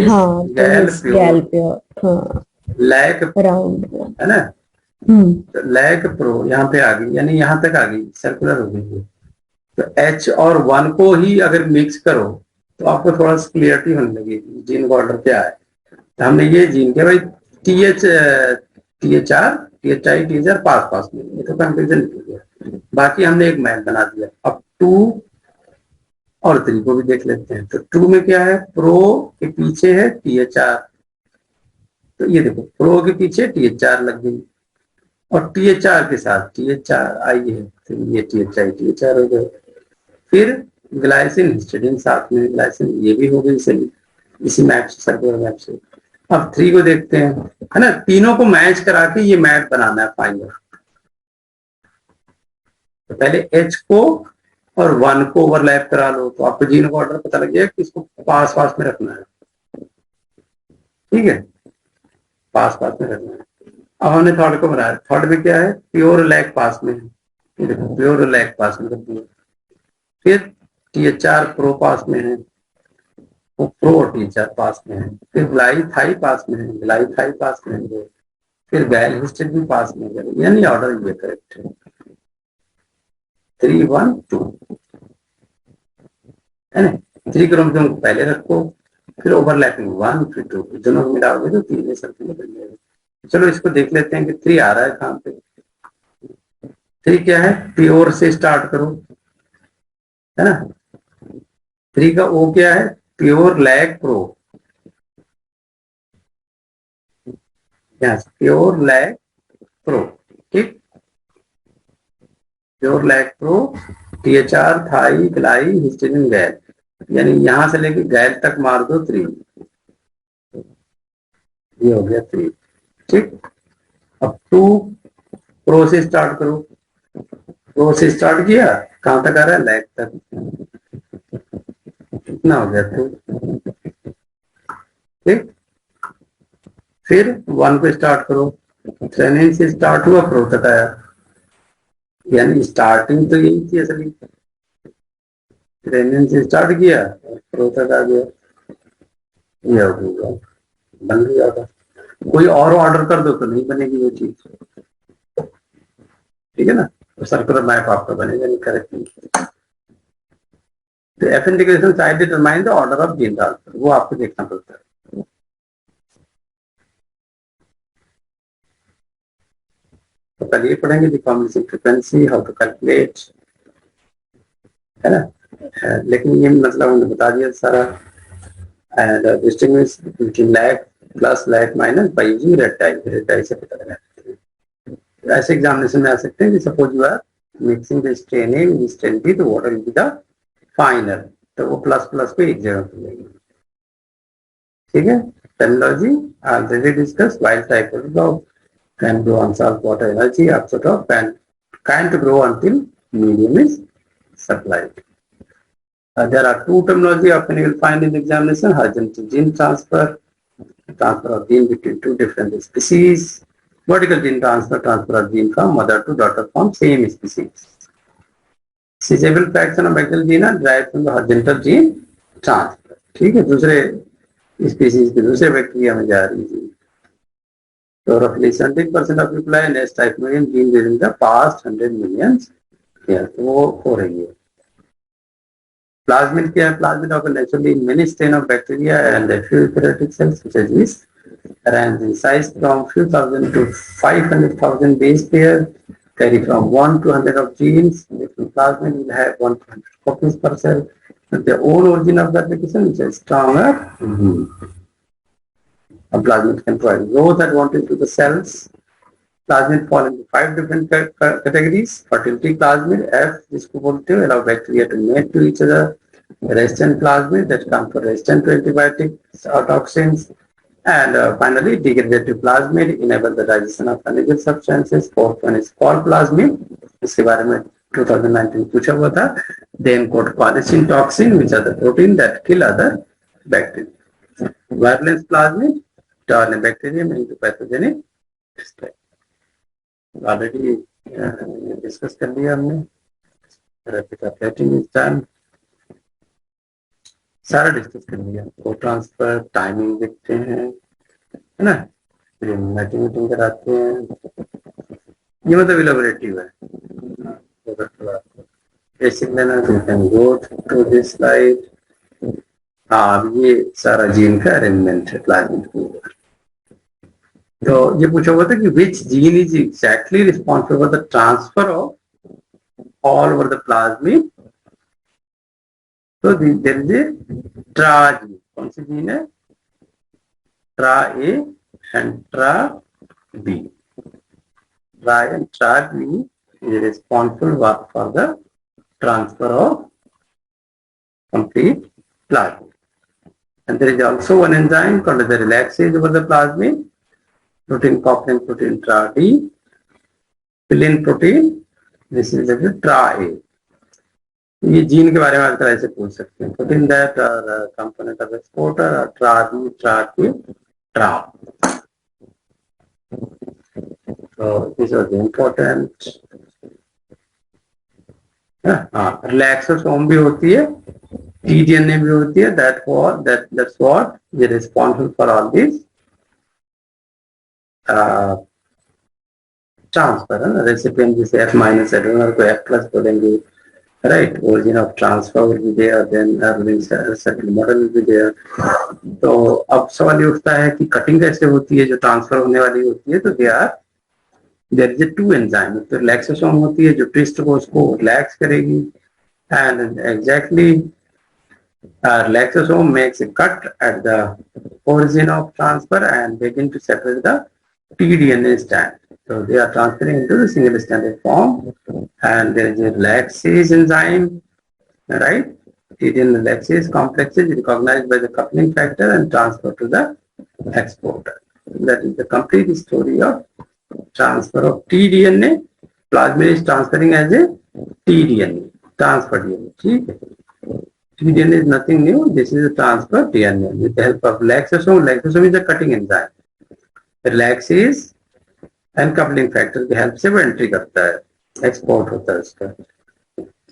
हाँ गैल गैल प्योर, हाँ लैक राउंड है ना, तो लैक प्रो यहाँ पे आ गई, यानी यहाँ तक आ गई, सर्कुलर हो गई। तो H और 1 को ही अगर मिक्स करो तो आपको थोड़ा सा क्लियरिटी होने लगेगी जीन का ऑर्डर क्या है। तो हमने ये जीन के भाई THR पास पास में, ये तो कंफ्यूजन निकल गया। बाकी हमने एक मैप बना दिया। अब 2 और 3 को भी देख लेते हैं। तो 2 में क्या है, प्रो के पीछे है THR, तो ये देखो प्रो के पीछे THR लग गई, और THR के साथ THR आई है, तो ये THR हो गए। फिर ग्लाइसिन हिस्टिडीन साथ में, ग्लाइसिन ये भी हो गई इसी मैप से, सर्कुलर मैप से। अब 3 को देखते हैं, है ना, तीनों को मैच करा के ये मैप बनाना है फाइनल। तो पहले H को और 1 को ओवरलैप करा लो, तो आपको जीन का ऑर्डर पता लग गया कि इसको पास पास में रखना है। ठीक है, पास पास में रखना है। अब हमने थर्ड को बनाया, थर्ड में क्या है, प्योर लैग पास में है, ये देखो प्योर लैग पास में कर दिया। फिर THR प्रो पास में है, वो प्रो THR पास में है। फिर ग्लाई थाई पास में है, ग्लाई थाई पास में है। फिर गैल हिस्टेड भी पास में है, यानी ऑर्डर ये करेक्ट है, 3 1 2, है ना। 3 क्रोमोसोम पहले रखो, फिर ओवरलैपिंग 1 फिर 2, दोनों को मिलाओगे तो 3 सर्किल बन जाएगा। चलो इसको देख लेते हैं कि 3 आ रहा है कहां पे। 3 क्या है, प्योर से स्टार्ट करो, है ना। 3 का O क्या है, pur lac pro, pur lac pro, ठीक, pur lac pro, THR thi gly histidine गैल, यानी यहां से लेके गैल तक मार दो 3, ये हो गया 3, ठीक। अब 2 प्रो से स्टार्ट करो, प्रो से स्टार्ट किया, कहां तक आ रहा है, लैग तक, कितना हो गया 2, ठीक। फिर 1 पे स्टार्ट करो, थ्रेनिन से स्टार्ट हुआ प्रो तक आया, यानी स्टार्टिंग तो यही थी असली, थ्रेनिन से स्टार्ट किया प्रो तक आ गया, ये हो गया, बन गया था। कोई और ऑर्डर कर दो तो नहीं बनेगी वो चीज, ठीक है ना, तो सर्कुलर मैप आपका बनेगा नहीं करेक्टली। तो F integration side determine the order of gene transfer, वो आपको देखना पड़ता है। तो कल ये पढ़ेंगे recombination frequency, how to calculate, है ना। लेकिन ये मतलब हमने बता दिया सारा, and distinguish between lag plus lag minus by using red tie से पता लगा। ऐसे एग्जामिनेशन में आ सकते हैं कि suppose you are mixing the strain A with strain B, तो what will be the final, तो वो प्लस प्लस पे एक जगह पे जाएगी, ठीक है। Terminology already discuss, while cycle of can grow on salt water energy absorbed of can to grow until medium is supplied. There are two terminology often you will find in the examination: horizontal gene transfer, transfer of gene between two different species; vertical gene transfer, transfer of gene from mother to daughter from same species. Seizable fraction of bacterial gene are derived from the horizontal gene transfer. ठीक है, दूसरे species के दूसरे bacteria में जा रही है। So roughly 70% of people have nest type million gene during the past 100 million years. वो हो रही है। Plasmid क्या है? Plasmid occur naturally in many strain of bacteria and a few eukaryotic cells such as yeast, range in size from few thousand to 500,000 base pair, carry from 1 to 100 of genes. Different plasmid will have 1 to 100 copies per cell. With their own origin of the application, which is stronger. A plasmid can provide growth advantage to the cells. Plasmid fall into 5 different categories. Fertility plasmid, F, जिसको बोलते हो, allow bacteria to mate to each other. Resistant plasmid that come for resistant to antibiotics or toxins. And finally, degradative plasmid enable the digestion of illegal substances. Fourth one is called plasmid. इसके बारे में 2019 पूछा हुआ था. Then called colicin toxin, which are the protein that kill other bacteria. Virulence plasmid turn a bacterium into pathogenic state. Already discuss कर लिया हमने, replicating is done, सारा डिस्कस कर लिया। वो ट्रांसफर टाइमिंग देखते हैं, है ना, फिर मीटिंग कराते हैं, ये मतलब इलेबोरेटिव है। बेसिक लेना तो can go to this slide. हाँ, ये सारा जीन का अरेंजमेंट है प्लाज्मिड। तो ये पूछा हुआ था कि which gene is exactly responsible for the transfer of all over the plasmid. तो there is a tra gene, कौन सी जीन है, tra A and tra B. Tra and tra B is responsible for the transfer of complete plasmid. And there is also one enzyme called the relaxase over the plasmid, protein coupling protein TRA-D, fill-in protein, this is the TRA-A. ये gene के बारे में आजकल ऐसे पूछ सकते हैं, protein that component of exporter, TRA-B, TRA-K, TRA. So this was important. रिलैक्सोसोम भी होती है, टीडीएनए भी होती है, that's what is responsible for all these transfer है ना. रेसिपिएंट जैसे F माइनस है, डोनर को F प्लस बोलेंगे, right. Origin of transfer will be there, then settle model will be there. तो अब सवाल ये उठता है कि कटिंग कैसे होती है जो ट्रांसफर होने वाली होती है. तो देयर इज 2 एंजाइम. तो रिलैक्सोसोम होती है जो ट्विस्ट को उसको रिलैक्स करेगी, and exactly relaxosome makes a cut at the origin of transfer and begin to separate the tDNA strand. So they are transferring into the single stranded form, and there is a relaxase enzyme, right? tDNA relaxase complex is recognized by the coupling factor and transferred to the exporter. That is the complete story of transfer of tDNA. Plasmid is transferring as a tDNA, transfer DNA. ठीक है. tDNA is nothing new. This is a transfer DNA with the help of relaxosome. Relaxosome is a cutting enzyme. Relaxase and coupling factor की help से वो entry करता है, export होता है उसका.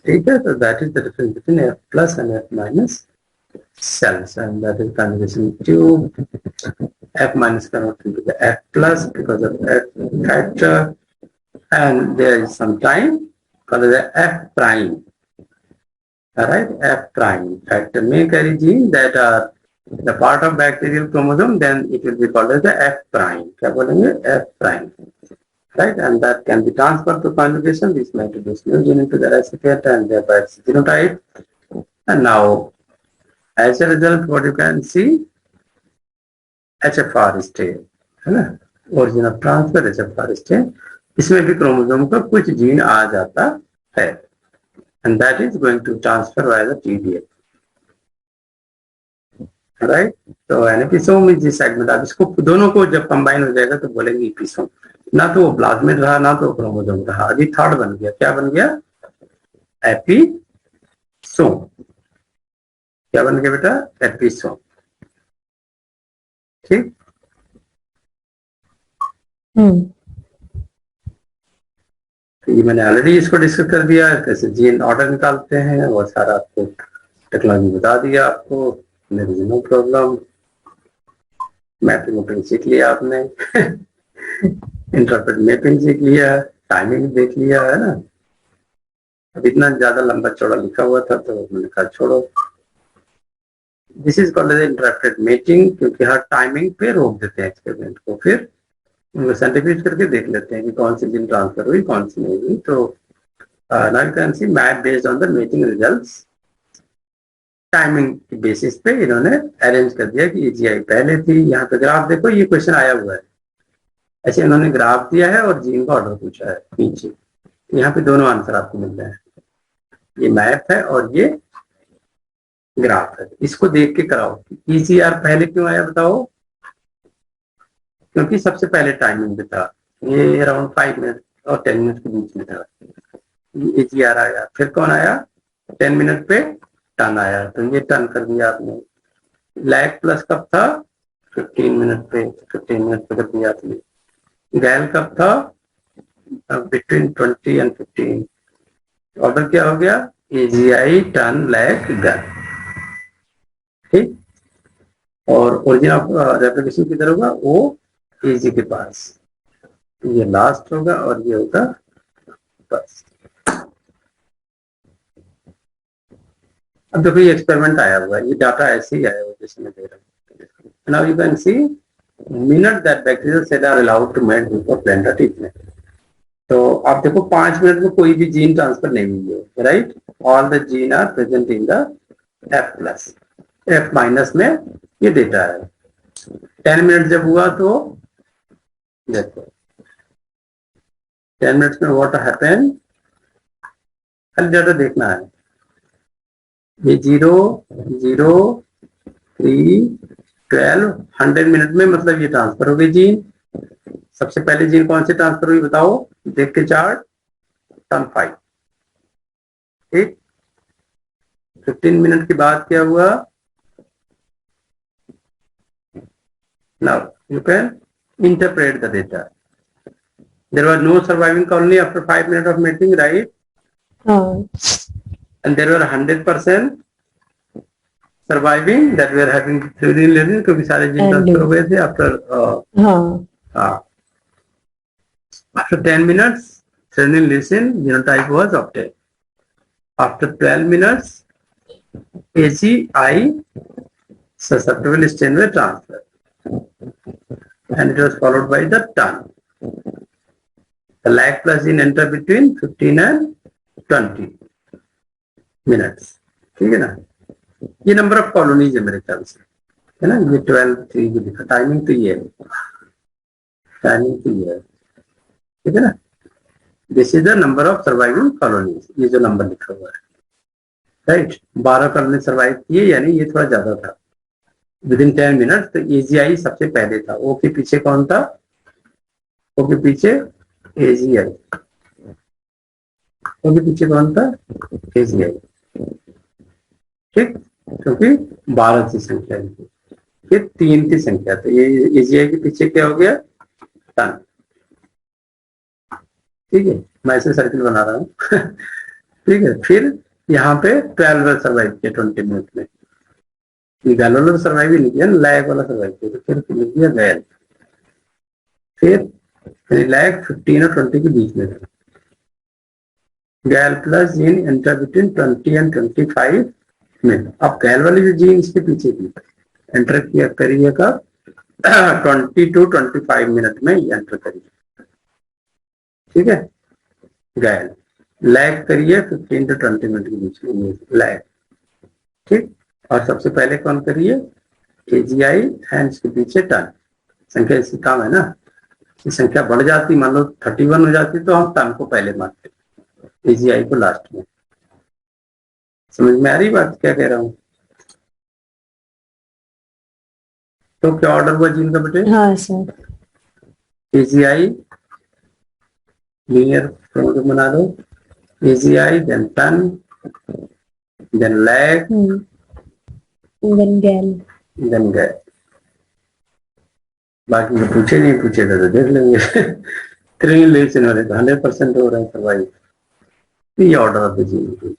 ठीक है. So that is the difference between F plus and F minus cells, and that is conjugation tube. F minus converted into the F plus because of F factor, and there is some time called the F prime. Alright, F prime factor may carry genes that are the part of bacterial chromosome, then it will be called as the F prime. क्या बोलेंगे? F prime, right? And that can be transferred to conjugation. This may introduce new gene into the recipient and thereby its genotype. And now, as a result, what you can see, HFR state, है ना? Origin of transfer HFR state. इसमें भी chromosome का कुछ gene आ जाता है. And that is going to transfer via the TDN. Right? So an episome is this segment. अब इसको दोनों को जब कंबाइन हो जाएगा तो बोलेंगे एपिसोम. ना तो वो प्लाज्मिड रहा, ना तो क्रोमोसोम रहा. अभी थर्ड बन गया. क्या बन गया? एपिसोम. क्या बन गया बेटा? एपिसोम. ठीक. तो ये मैंने ऑलरेडी इसको डिस्कस कर दिया, कैसे जीन ऑर्डर निकालते हैं, वो सारा आपको टेक्नोलॉजी बता दिया आपको. There is no problem. Mapping सीख लिया आपने. इंटरप्रेट मैपिंग सीख लिया, टाइमिंग देख लिया, है ना. अब इतना ज्यादा लंबा चौड़ा लिखा हुआ था तो मैंने कहा छोड़ो. This is called as interrupted mating, क्योंकि हर टाइमिंग पे रोक देते हैं एक्सपेरिमेंट को, फिर उनको साइंटिफिक करके देख लेते हैं कि कौन सी जीन ट्रांसफर हुई, कौन सी नहीं हुई. तो now you can C map based on the matching results. Timing के बेसिस पे इन्होंने अरेंज कर दिया कि EGI पहले थी. यहाँ पे ग्राफ देखो, ये क्वेश्चन आया हुआ है. ऐसे इन्होंने ग्राफ दिया है और जीन का ऑर्डर पूछा है नीचे. यहाँ पे दोनों आंसर आपको मिल रहे हैं. ये मैप है और ये ग्राफ है. इसको देख के कराओ. EGR पहले क्यों आया बताओ? क्योंकि सबसे पहले टाइमिंग पे था. ये अराउंड 5 मिनट और 10 मिनट के बीच में था. EGR आया. फिर कौन आया? 10 मिनट पे टर्न आया. तो ये टर्न कर दिया आपने. लैग प्लस कब था? 15 मिनट पे. 15 मिनट पे कर दिया आपने. गैल कब था? Between 20 and 15. ऑर्डर क्या हो गया? EGI टर्न लैग गैल. ठीक. और ओरिजिन ऑफ रेप्लिकेशन किधर होगा? वो EG के पास. ये लास्ट होगा और ये होगा फर्स्ट. अब देखो ये एक्सपेरिमेंट आया हुआ है. ये डाटा ऐसे ही आया हुआ जैसे मैं दे रहा हूँ. Now you can see minute that bacterial cell are allowed to mate before plant treatment. तो आप देखो 5 मिनट में कोई भी जीन ट्रांसफर नहीं हुई है, right. All the gene are present in the F plus. F minus में ये डेटा है. 10 मिनट जब हुआ तो देखो 10 मिनट्स में व्हाट हैपन, खाली डाटा देखना है. ये 0 0 3, 12, 100 मिनट में मतलब ये ट्रांसफर हो गई जीन। सबसे पहले जीन कौन सी ट्रांसफर हुई बताओ, देख के चार्ट, टर्न 5। ठीक, 15 मिनट के बाद क्या हुआ, now you can interpret the data. There was no surviving colony after 5 minutes of mating, right? हाँ And there were 100% surviving that were having threading learning क्योंकि सारे जीन ट्रांसफर हो गए थे after 10 minutes threading listen genotype was obtained. After 12 minutes AGI susceptible strain were transferred and it was followed by the turn. The lag plus gene enter between 15 and 20 minutes. ठीक है ना, ये number of colonies है मेरे ख्याल से, है ना, ये 12 3 जो लिखा, टाइमिंग तो ये है, टाइमिंग तो ये है, ठीक है ना। This is the number of surviving colonies, ये जो नंबर लिखा हुआ है, राइट। 12 कॉलोनी सर्वाइव किए, यानी ये थोड़ा ज्यादा था, विद इन 10 मिनट। तो एजीआई सबसे पहले था, ओ के पीछे कौन था, ओ के पीछे एजीआई, ओ के पीछे कौन था, एजीआई, ठीक, क्योंकि 12 की संख्या थी, फिर 3 की संख्या, तो ये एजीआई के पीछे क्या हो गया, टन। ठीक है, मैं ऐसे सर्किल बना रहा हूँ ठीक है, फिर यहाँ पे 12 सर्वाइव किया 20 मिनट में, गैल वाला सर्वाइव ही नहीं किया, लैग वाला सर्वाइव किया, तो फिर लिख दिया गैल। फिर लैग 15 और 20 के बीच में था, गैल plus gene enter between 20 and 25 minute. अब गैल वाली जो जीन इसके पीछे की एंटर किया करिएगा 20 to 25 मिनट में एंटर करिए, ठीक है, गैल लैग करिए 15 to 20 मिनट के बीच में लैग, ठीक। और सबसे पहले कौन करिए, एजीआई एंड इसके पीछे टर्न। संख्या इसकी कम है ना, ये संख्या बढ़ जाती, मान लो 31 हो जाती तो हम टर्न को पहले मानते, एजीआई को लास्ट में। समझ में आ रही बात क्या कह रहा हूँ, तो क्या ऑर्डर हुआ जीन का बेटे, हाँ सर, एजीआई लीनियर क्रोमोसोम बना दो, azi then ton then lac then gal, then gal. बाकी जो पूछे नहीं पूछेगा तो देख लेंगे ट्रिलियन वाले तो 100% हो रहा है सर्वाइव, ये ऑर्डर ऑफ द जीन,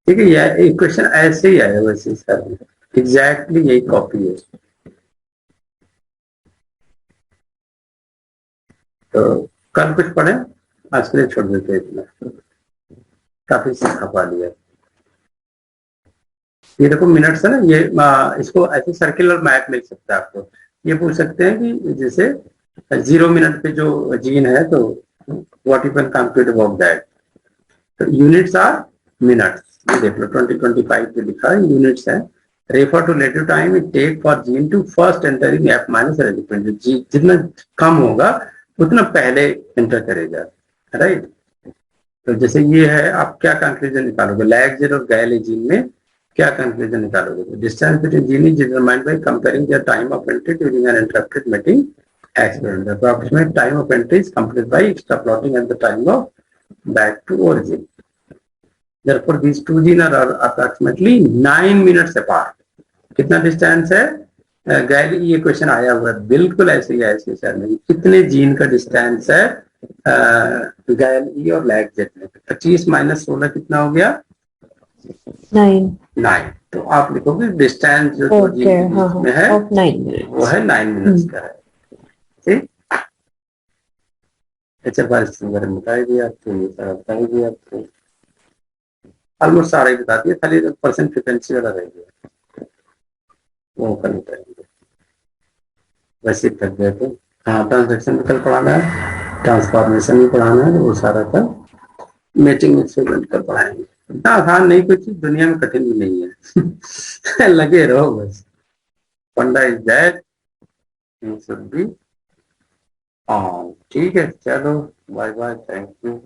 ठीक है। ये क्वेश्चन ऐसे ही आया वैसे सर, एग्जैक्टली यही कॉपी है। तो कल कुछ पढ़े, आज के लिए छोड़ देते हैं इतना, काफी सीखा पा लिया। ये देखो मिनट्स है ना, ये इसको ऐसे सर्कुलर मैप मिल सकता है आपको, ये पूछ सकते हैं कि जैसे 0 मिनट पे जो जीन है तो what you can compute about that, तो यूनिट्स आर मिनट्स, ये देख लो 2025 पे लिखा है, यूनिट्स है। Refer to relative time it take for gene to first entering F minus resistance, जितना कम होगा उतना पहले एंटर करेगा, राइट। तो जैसे ये है, आप क्या कंक्लूजन निकालोगे, लैग जीन और गैल जीन में क्या कंक्लूजन निकालोगे, distance between gene is determined by comparing the time of entry during an interrupted mating experiment, the approximate time of entry is complete by extrapolating at the time of back to origin. Therefore, these two genes are approximately 9 minutes apart. कितना distance है, गैल ये question आया हुआ है, बिल्कुल ऐसे ही ऐसे सर नहीं, कितने जीन का डिस्टेंस है गैल ई और लैग जेड में, 25 माइनस 16 कितना हो गया, 9। तो आप लिखोगे डिस्टेंस जो दो जीन के बीच में है वो है 9 मिनट्स का है, ठीक। अच्छा बारिश वगैरह बता दिया आपको, ये सारा बता दिया आपको, ऑलमोस्ट सारा ही बता दिया, खाली परसेंट फ्रिक्वेंसी वाला रह गया, वो कल करेंगे, वैसे थक गए थे। हाँ, ट्रांजेक्शन भी कल पढ़ाना है, ट्रांसफॉर्मेशन भी पढ़ाना है, वो सारा कल मैचिंग एक्सपेरिमेंट कल पढ़ाएंगे। इतना आसान नहीं, कुछ दुनिया में कठिन भी नहीं है लगे रहो बस, फंडा is that should be on, ठीक है। चलो बाय बाय, थैंक यू।